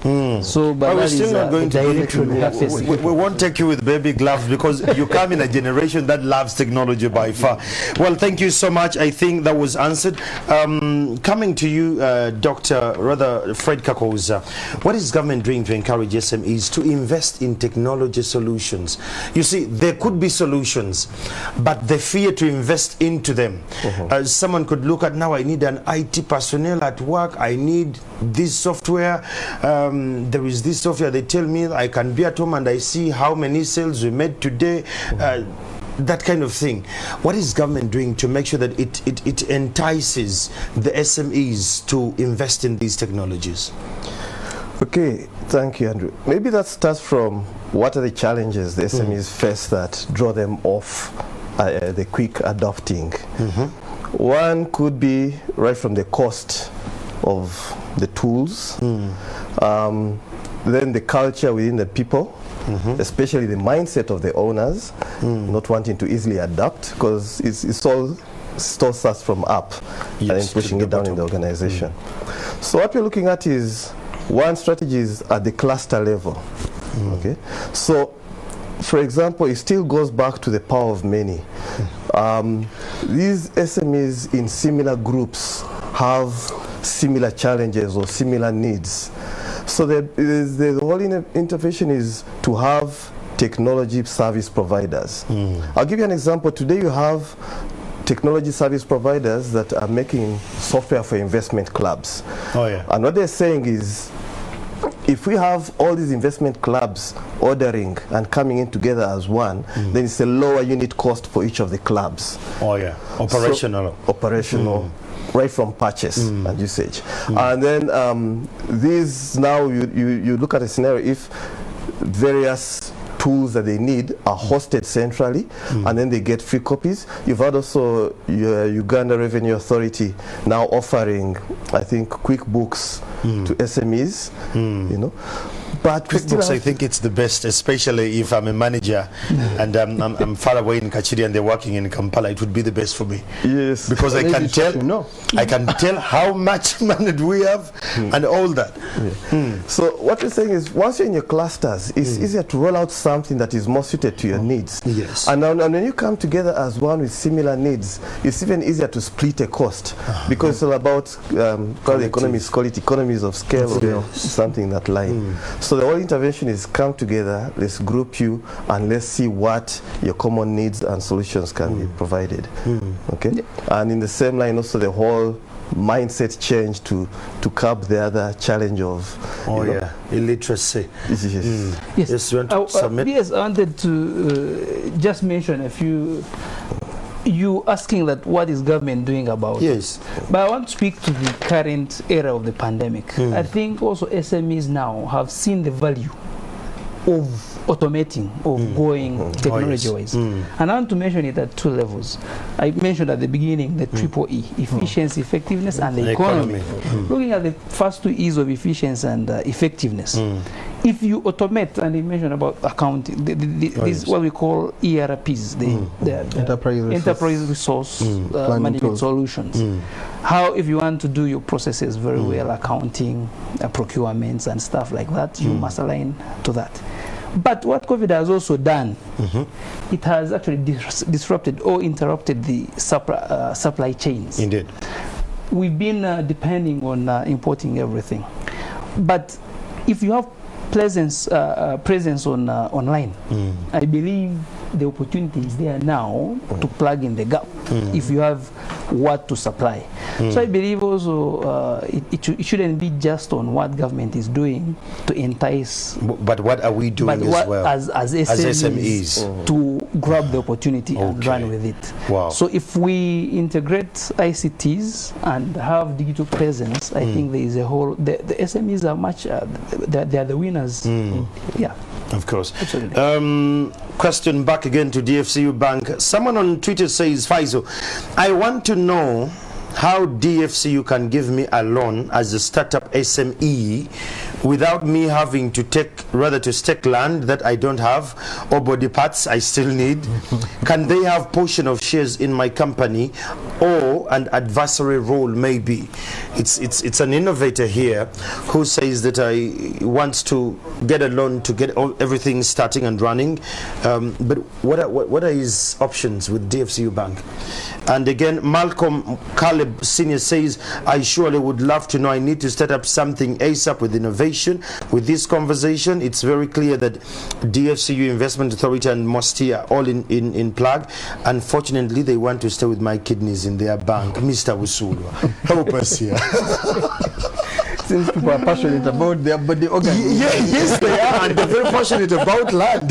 So, but
we're still not going to
direction we have faced.
we won't take you with baby gloves, because you come in a generation that loves technology by far. Well, thank you so much. I think that was answered. Coming to you, Dr. Fred Kakouza, what is government doing to encourage SMEs to invest in technology solutions? You see, there could be solutions, but the fear to invest into them. Someone could look at, now I need an IT personnel at work, I need this software, there is this software, they tell me I can be at home and I see how many sales we made today, that kind of thing. What is government doing to make sure that it entices the SMEs to invest in these technologies?
Okay, thank you, Andrew. Maybe that starts from what are the challenges the SMEs face that draw them off the quick adopting. One could be right from the cost of the tools, then the culture within the people, especially the mindset of the owners, not wanting to easily adapt, because it's all starts from up and then pushing it down in the organization. So what we're looking at is, one strategy is at the cluster level. Okay, so for example, it still goes back to the power of many. These SMEs in similar groups have similar challenges or similar needs. So the whole intervention is to have technology service providers. I'll give you an example. Today you have technology service providers that are making software for investment clubs. And what they're saying is, if we have all these investment clubs ordering and coming in together as one, then it's a lower unit cost for each of the clubs.
Operational.
So, operational, right from purchase and usage. And then these, now you look at a scenario, if various tools that they need are hosted centrally, and then they get free copies. You've had also Uganda Revenue Authority now offering, I think, QuickBooks to SMEs, you know. But we still
QuickBooks, I
have,
think it's the best, especially if I'm a manager and I'm far away in Kachiri and they're working in Kampala. It would be the best for me
yes,
because I
Maybe
can
it's what
tell.
you know.
I can tell how much money do we have and all that.
So what we're saying is, once you're in your clusters, it's easier to roll out something that is more suited to your needs.
Yes.
And when you come together as one with similar needs, it's even easier to split a cost because it's all about the economies, call it economies of scale, or something in that line. So the whole intervention is come together, let's group you, and let's see what your common needs and solutions can be provided. Okay. And in the same line, also the whole mindset change to curb the other challenge of
illiteracy.
Yes.
You want to submit?
Yes, I wanted to just mention a few. You asking that what is government doing about it? But I want to speak to the current era of the pandemic. I think also SMEs now have seen the value of automating, of going technology-wise. And I want to mention it at two levels. I mentioned at the beginning the triple E, efficiency, effectiveness, and the economy. Looking at the first two E's of efficiency and effectiveness, if you automate, and you mentioned about accounting, this is what we call ERPs, the enterprise resource management solutions. How, if you want to do your processes very well, accounting, procurements, and stuff like that, you must align to that. But what COVID has also done, it has actually disrupted or interrupted the supply chains.
Indeed.
We've been depending on importing everything. But if you have presence on online, I believe the opportunity is there now to plug in the gap if you have what to supply. So I believe also it shouldn't be just on what government is doing to entice,
but what are we doing as well
as SMEs to grab the opportunity and run with it.
Wow.
So if we integrate ICTs and have digital presence, I think there is a whole, the SMEs are much, they are the winners. Yeah.
Of course.
Absolutely.
Question back again to DFCU Bank. Someone on Twitter says, Faizo, I want to know how DFCU can give me a loan as a startup SME without me having to stake land that I don't have or body parts I still need. Can they have portion of shares in my company or an advisory role maybe? It's an innovator here who says that I wants to get a loan to get everything starting and running. But what are his options with DFCU Bank? And again, Malcolm Caleb Senior says, I surely would love to know. I need to start up something ASAP with innovation. With this conversation, it's very clear that DFCU Investment Authority and Mostia are all in plug. Unfortunately, they want to stay with my kidneys in their bank. Mr. Busulu, help us here.
Since people are passionate about their body organs.
Yes, they are, and they're very passionate about land.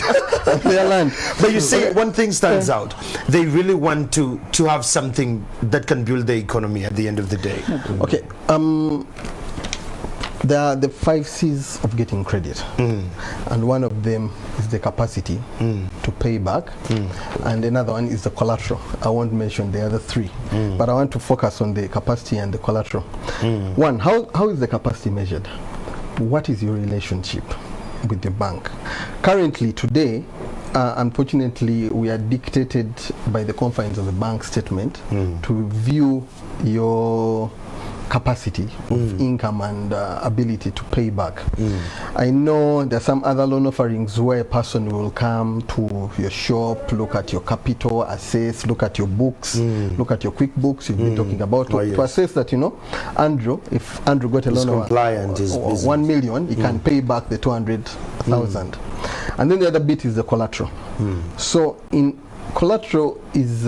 Their land.
But you see, one thing stands out. They really want to have something that can build the economy at the end of the day.
Okay. There are the 5 C's of getting credit, and one of them is the capacity to pay back, and another one is the collateral. I won't mention the other 3, but I want to focus on the capacity and the collateral. One, how is the capacity measured? What is your relationship with the bank? Currently, today, unfortunately, we are dictated by the confines of the bank statement to view your capacity of income and ability to pay back. I know there are some other loan offerings where a person will come to your shop, look at your capital, assess, look at your books, look at your QuickBooks you've been talking about, to assess that, you know, Andrew, if Andrew got a loan of 1 million, he can pay back the 200,000. And then the other bit is the collateral. So in collateral is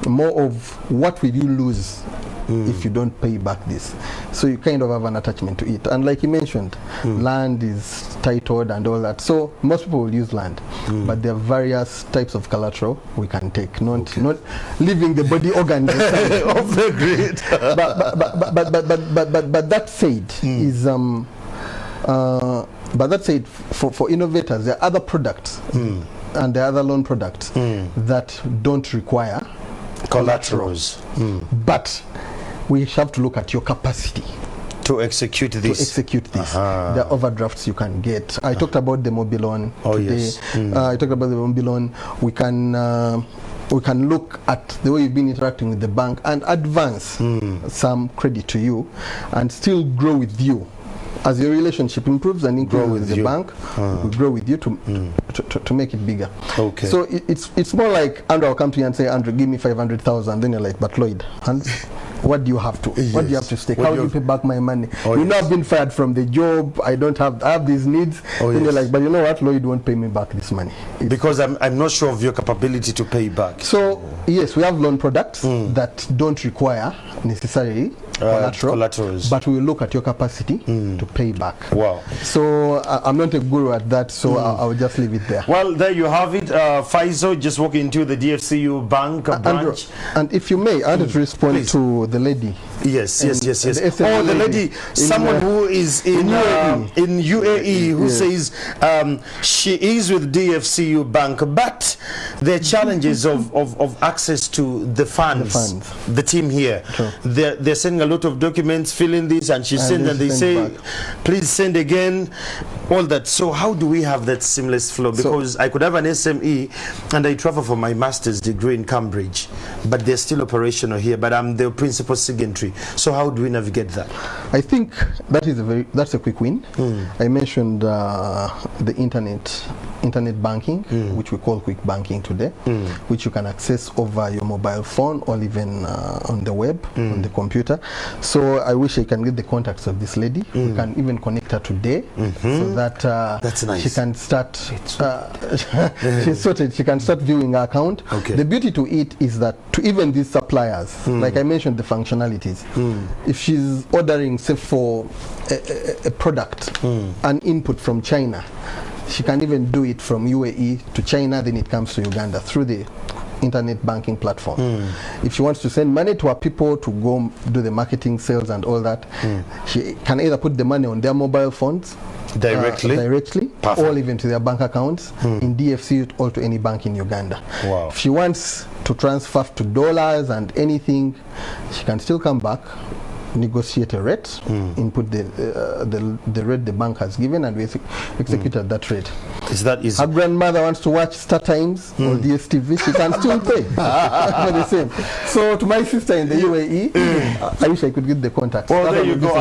more of what will you lose if you don't pay back this. So you kind of have an attachment to it. And like you mentioned, land is titled and all that. So most people will use land, but there are various types of collateral we can take, not leaving the body organ off the grid. But that said, is but that said, for innovators, there are other products and there are other loan products that don't require
collaterals.
But we have to look at your capacity
to execute
to
this.
execute this. There are overdrafts you can get. I talked about the Mobilon today.
Yes.
I talked about the Mobilon. We can look at the way you've been interacting with the bank and advance some credit to you and still grow with you. As your relationship improves and increases with the bank, we grow with you to make it bigger.
Okay.
So it's more like Andrew will come to you and say, Andrew, give me 500,000. Then you're like, but Lloyd, and what do you have to? What do you have to stake? How do you pay back my money? You know, I've been fired from the job. I have these needs. Then you're like, but you know what? Lloyd won't pay me back this money.
Because I'm not sure of your capability to pay back.
So yes, we have loan products that don't require necessarily collaterals, but we will look at your capacity to pay back.
Wow.
So I'm not a guru at that, so I'll just leave it there.
Well, there you have it. Faisal just walking into the DFCU bank branch.
And if you may, I wanted to respond to the lady.
Yes. Oh,
the
the lady, someone who is in UAE who says she is with DFCU Bank, but there are challenges of access to the funds. The team here, they're sending a lot of documents, filling this, and she sends, and they say, please send again, all that. So how do we have that seamless flow? Because I could have an SME, and I travel for my master's degree in Cambridge, but they're still operational here, but I'm the principal signatory. So how do we navigate that?
I think that's a quick win. I mentioned the internet banking, which we call quick banking today, which you can access over your mobile phone or even on the web, on the computer. So I wish I can get the contacts of this lady. We can even connect her today, so that
that's nice.
She can start. She's sorted. She can start viewing her account. Okay. The beauty to it is that to even these suppliers, like I mentioned, the functionalities. If she's ordering, say, for a product, an input from China, she can even do it from UAE to China, then it comes to Uganda through the internet banking platform. If she wants to send money to her people to go do the marketing, sales and all that, she can either put the money on their mobile phones directly or even to their bank accounts in DFC or to any bank in Uganda.
Wow.
If she wants to transfer to dollars and anything, she can still come back, negotiate a rate, input the rate the bank has given, and we execute at that rate.
Is that easy?
Her grandmother wants to watch Star Times or DSTV, she can still pay for the same. So to my sister in the UAE, I wish I could get the contact.
Well, there you go.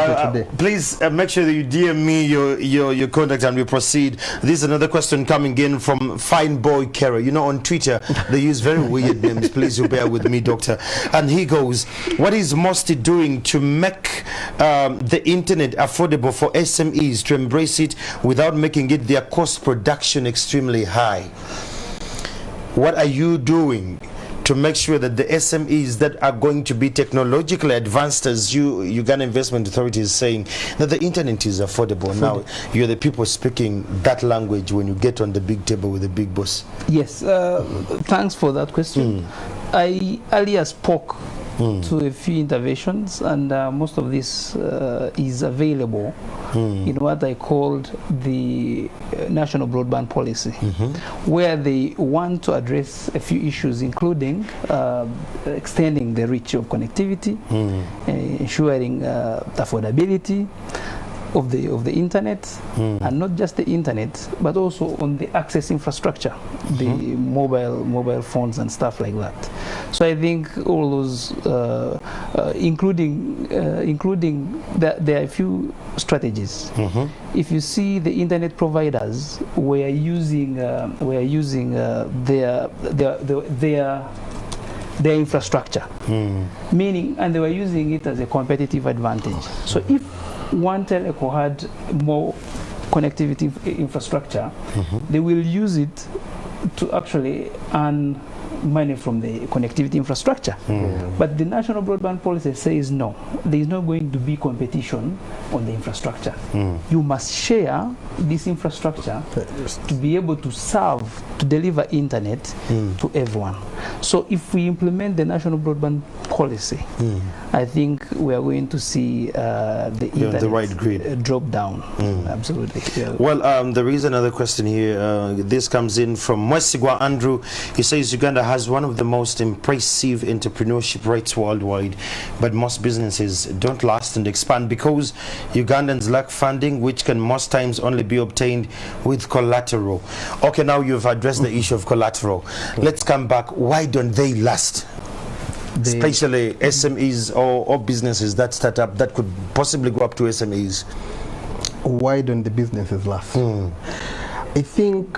Please make sure that you DM me your contact and we proceed. This is another question coming in from Fine Boy Kera. You know, on Twitter they use very weird names. Please you bear with me, doctor. And he goes, what is Mosti doing to make the internet affordable for SMEs to embrace it without making it their cost production extremely high? What are you doing to make sure that the SMEs that are going to be technologically advanced, as Uganda Investment Authority is saying, that the internet is affordable? Now you're the people speaking that language when you get on the big table with the big boss. Yes,
thanks for that question. I earlier spoke to a few interventions, and most of this is available in what I called the National Broadband Policy, where they want to address a few issues, including extending the reach of connectivity, ensuring affordability of the internet, and not just the internet, but also on the access infrastructure, the mobile phones and stuff like that. So I think all those, including that there are a few strategies. If you see, the internet providers were using their infrastructure, meaning, and they were using it as a competitive advantage. So if one telco had more connectivity infrastructure, they will use it to actually earn money from the connectivity infrastructure. But the National Broadband Policy says no, there is not going to be competition on the infrastructure. You must share this infrastructure to be able to deliver internet to everyone. So if we implement the National Broadband policy, I think we are going to see the
You're on
internet
the right grid.
drop down. Absolutely. Yeah.
Well, there is another question here. This comes in from Mwesigwa Andrew. He says Uganda has one of the most impressive entrepreneurship rates worldwide, but most businesses don't last and expand because Ugandans lack funding, which can most times only be obtained with collateral. Okay, now you've addressed the issue of collateral. Let's come back. Why don't they last? Especially SMEs or businesses that start up that could possibly go up to SMEs.
Why don't the businesses last? I think,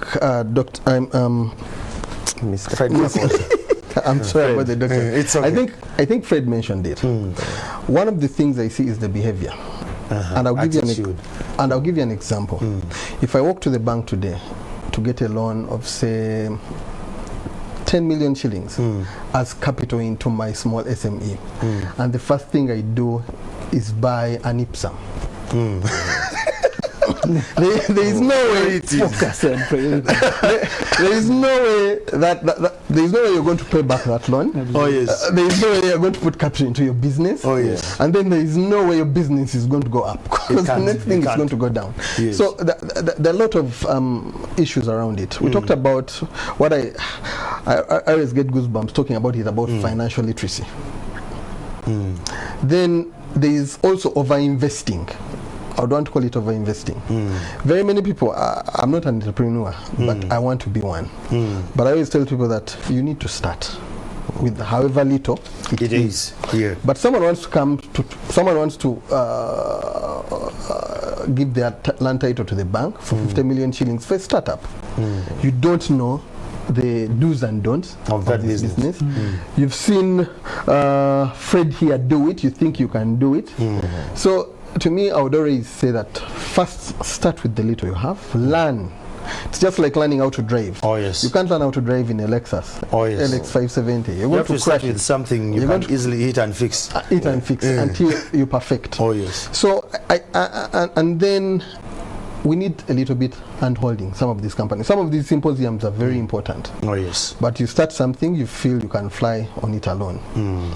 Mr.
Fred Kakoza.
I'm sorry about the doctor.
It's okay.
I think Fred mentioned it. One of the things I see is the behavior. And I'll give you an example. If I walk to the bank today to get a loan of, say, 10 million shillings as capital into my small SME, and the first thing I do is buy an IPSAM. There is no way
Focus and pray.
there is no way there is no way you're going to pay back that loan.
Oh yes.
There is no way you're going to put capital into your business.
Oh yes.
And then there is no way your business is going to go up because the next thing is going to go down.
Yes.
So there are a lot of issues around it. We talked about what I always get goosebumps talking about it, about financial literacy. Then there is also over-investing. I don't want to call it over-investing. Very many people, I'm not an entrepreneur, but I want to be one. But I always tell people that you need to start with however little it is.
Yeah.
But someone wants to give their land title to the bank for 50 million shillings for a startup. You don't know the do's and don'ts
of that
this
business.
You've seen Fred here do it. You think you can do it. So to me, I would always say that first start with the little you have. Learn. It's just like learning how to drive.
Oh yes.
You can't learn how to drive in a Lexus.
Oh yes.
LX 570. You're
You
going
have to start with something you can easily hit and fix.
Until you perfect.
Oh yes.
So and then we need a little bit hand-holding some of these companies. Some of these symposiums are very important.
Oh yes.
But you start something, you feel you can fly on it alone.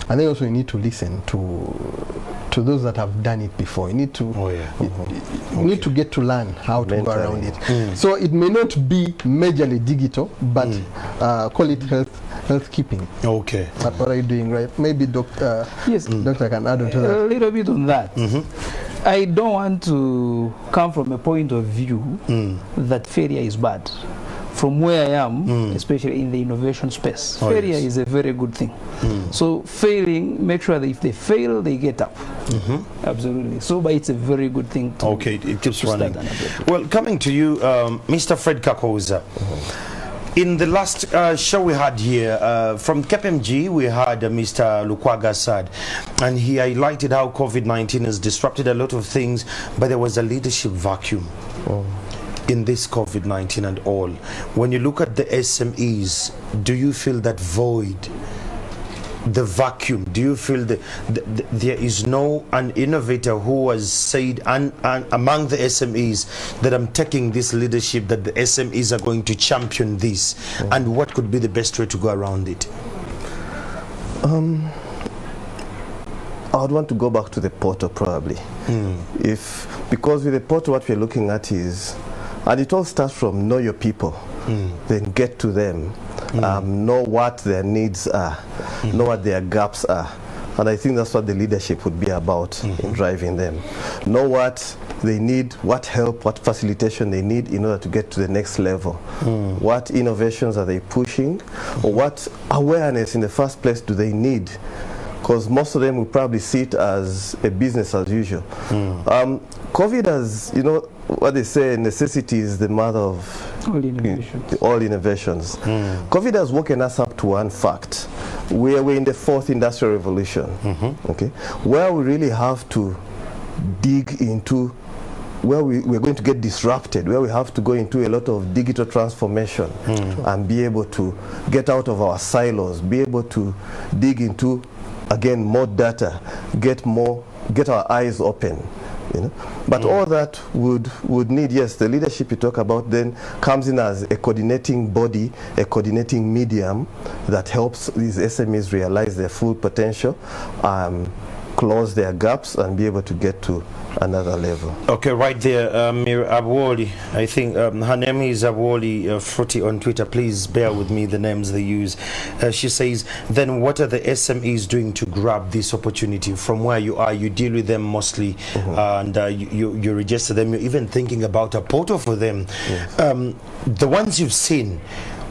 And then also you need to listen to those that have done it before. You need to you need to get to learn how to go around it. So it may not be majorly digital, but call it health keeping.
Okay.
But what are you doing, right? Maybe doctor can add on to that.
A little bit on that. I don't want to come from a point of view that failure is bad. From where I am, especially in the innovation space, failure is a very good thing. So failing, make sure that if they fail, they get up. Absolutely. So, but it's a very good thing to
it keeps running.
Start.
Well, coming to you, Mr. Fred Kakoza. In the last show we had here, from KPMG, we had Mr. Lukwago Assad, and he highlighted how COVID-19 has disrupted a lot of things, but there was a leadership vacuum in this COVID-19 and all. When you look at the SMEs, do you feel that void, the vacuum? Do you feel that there is no an innovator who has said and among the SMEs that I'm taking this leadership, that the SMEs are going to champion this, and what could be the best way to go around it?
I would want to go back to the portal probably. Because with the portal what we're looking at is, and it all starts from know your people, then get to them, know what their needs are, know what their gaps are. And I think that's what the leadership would be about in driving them. Know what they need, what help, what facilitation they need in order to get to the next level. What innovations are they pushing, or what awareness in the first place do they need? Because most of them will probably see it as a business as usual. COVID has, you know, what they say, necessity is the mother of all innovations. COVID has woken us up to one fact. We're in the fourth industrial revolution, okay, where we really have to dig into, where we're going to get disrupted, where we have to go into a lot of digital transformation and be able to get out of our silos, be able to dig into, again, more data, get our eyes open, You know, but all that would need, yes, the leadership you talk about then comes in as a coordinating body, a coordinating medium that helps these SMEs realize their full potential, close their gaps, and be able to get to another level.
Okay, right there, Mir Abwoli. I think her name is Abwoli Fruity on Twitter. Please bear with me the names they use. She says, then what are the SMEs doing to grab this opportunity from where you are? You deal with them mostly, and you register them. You're even thinking about a portal for them. The ones you've seen,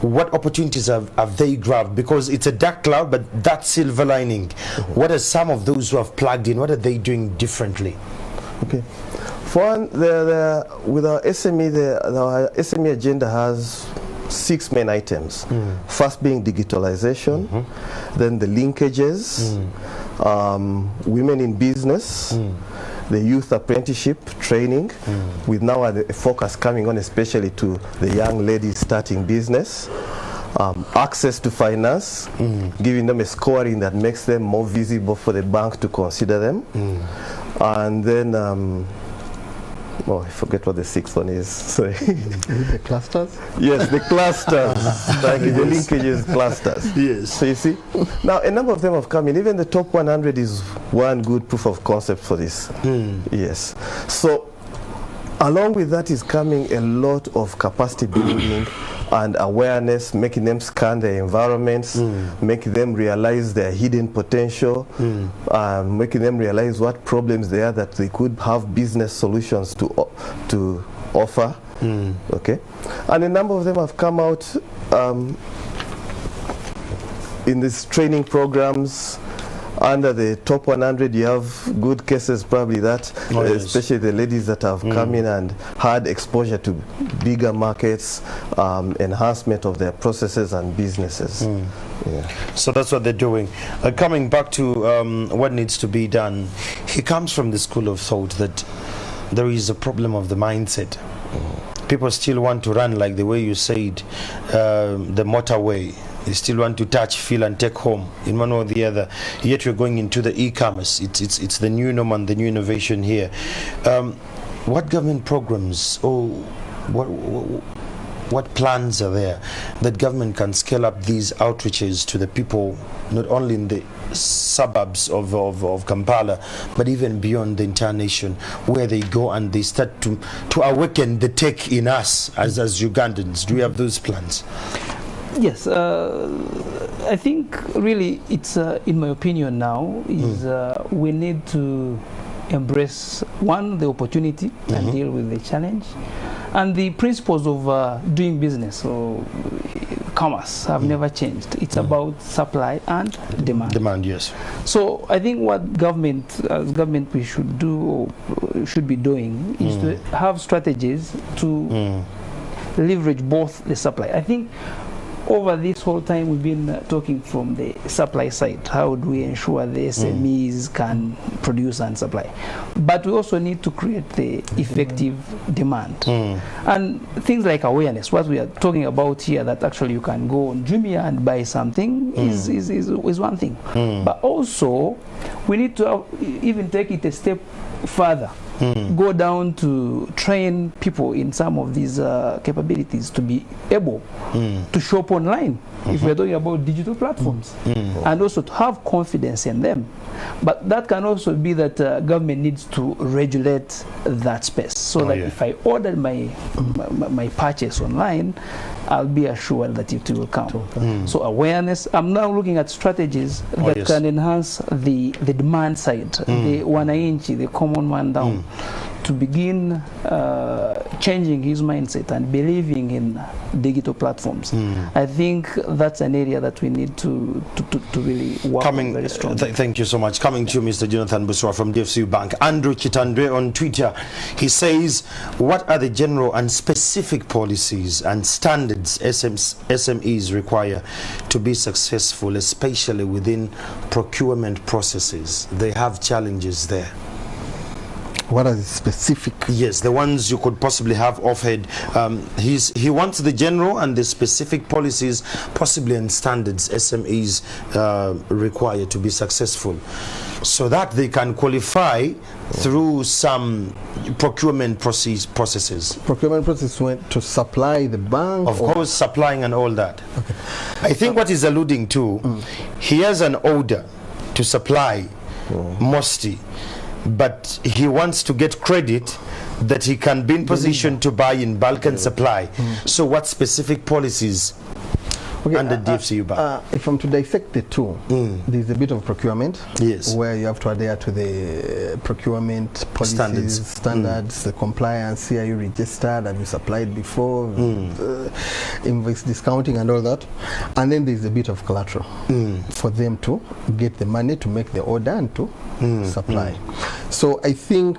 what opportunities have they grabbed? Because it's a dark cloud, but that silver lining. What are some of those who have plugged in? What are they doing differently?
Okay. For one, with our SME, our SME agenda has 6 main items. First being digitalization, then the linkages, women in business, the youth apprenticeship training, with now a focus coming on especially to the young ladies starting business, access to finance, giving them a scoring that makes them more visible for the bank to consider them. And then, I forget what the 6th one is. Sorry.
The clusters?
Yes, the clusters. Thank you, the linkages clusters.
Yes.
So you see, now a number of them have come in. Even the top 100 is one good proof of concept for this. Yes. So along with that is coming a lot of capacity building and awareness, making them scan their environments, making them realize their hidden potential, making them realize what problems there are that they could have business solutions to offer. Okay, and a number of them have come out in these training programs. Under the top 100, you have good cases probably that, especially the ladies that have come in and had exposure to bigger markets, enhancement of their processes and businesses.
So that's what they're doing. Coming back to what needs to be done, he comes from the school of thought that there is a problem of the mindset. People still want to run like the way you said, the motorway. They still want to touch, feel, and take home in one or the other. Yet we're going into the e-commerce. It's the new norm and the new innovation here. What government programs or what plans are there that government can scale up these outreaches to the people, not only in the suburbs of Kampala, but even beyond the entire nation, where they go and they start to awaken the tech in us as Ugandans? Do we have those plans?
Yes, I think really it's, in my opinion now, is we need to embrace, one, the opportunity and deal with the challenge. And the principles of doing business or commerce have never changed. It's about supply and demand.
Demand, yes.
So I think what government, as government, we should do or should be doing is to have strategies to leverage both the supply. I think over this whole time we've been talking from the supply side. How do we ensure the SMEs can produce and supply? But we also need to create the effective demand. And things like awareness, what we are talking about here, that actually you can go on Jumia and buy something is one thing. But also we need to even take it a step further. Go down to train people in some of these capabilities to be able to shop online, if we're talking about digital platforms, and also to have confidence in them. But that can also be that government needs to regulate that space, so that if I order my purchase online, I'll be assured that it will come. So awareness. I'm now looking at strategies that can enhance the demand side, the wananchi, the common man down, to begin changing his mindset and believing in digital platforms. I think that's an area that we need to really work on very strongly.
Thank you so much. Coming to you, Mr. Jonathan Busura from DFCU Bank. Andrew Chitandwe on Twitter, he says, what are the general and specific policies and standards SMEs require to be successful, especially within procurement processes? They have challenges there.
What are the specific?
Yes, the ones you could possibly have offhead. He wants the general and the specific policies, possibly and standards SMEs require to be successful. so that they can qualify through some procurement processes.
Procurement process went to supply the bank.
Of course, supplying and all that. Okay. I think what he's alluding to, he has an order to supply Mosti, but he wants to get credit that he can be in position to buy in bulk and supply. So what specific policies under DFCU Bank?
If I'm to dissect the two, there's a bit of procurement,
yes,
where you have to adhere to the procurement policies, standards, the compliance, CIU registered, have you supplied before, invoice discounting and all that. And then there's a bit of collateral for them to get the money to make the order and to supply. So I think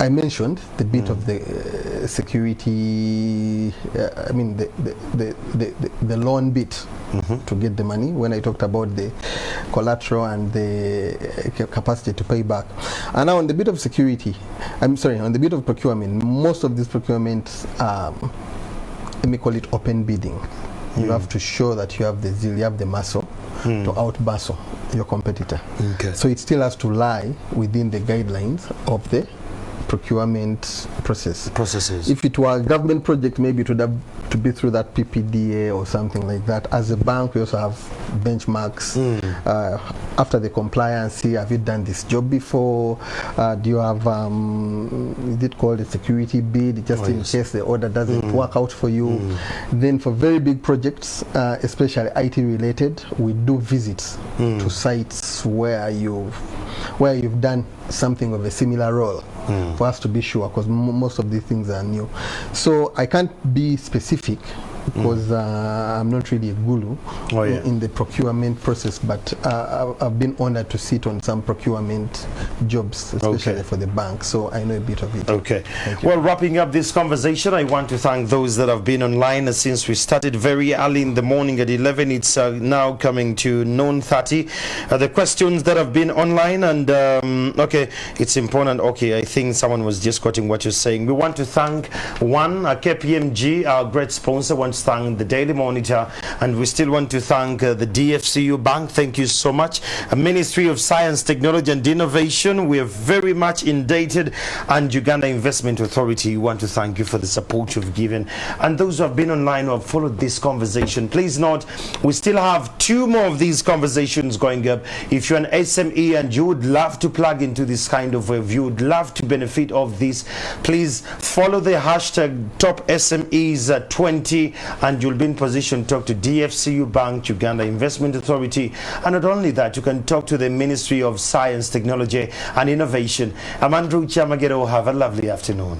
I mentioned the bit of the security, I mean the loan bit to get the money, when I talked about the collateral and the capacity to pay back. And now on the bit of security, on the bit of procurement, most of these procurements, let me call it open bidding. You have to show that you have the zeal, you have the muscle to out-bustle your competitor.
Okay.
So it still has to lie within the guidelines of the procurement processes. If it were a government project, maybe it would have to be through that PPDA or something like that. As a bank, we also have benchmarks. After the compliance, have you done this job before? Do you have, is it called a security bid, just in case the order doesn't work out for you? Then for very big projects, especially IT related, we do visits to sites where you've done something of a similar role, for us to be sure, because most of these things are new. So I can't be specific because I'm not really a guru in the procurement process, but I've been honored to sit on some procurement jobs, especially for the bank, so I know a bit of it.
Okay. Well, wrapping up this conversation, I want to thank those that have been online since we started very early in the morning at 11. It's now coming to noon 30. The questions that have been online, and okay, it's important. Okay, I think someone was just quoting what you're saying. We want to thank KPMG, our great sponsor. Wants to thank the Daily Monitor, and we still want to thank the DFCU Bank. Thank you so much. Ministry of Science, Technology and Innovation, we are very much indebted, and Uganda Investment Authority, we want to thank you for the support you've given. And those who have been online who have followed this conversation, please note we still have 2 more of these conversations going up. If you're an SME and you would love to plug into this kind of wave, you would love to benefit of this, please follow the hashtag TopSMEs20 and you'll be in position to talk to DFCU Bank, Uganda Investment Authority, and not only that, you can talk to the Ministry of Science, Technology and Innovation. I'm Andrew Chamagero. Have a lovely afternoon.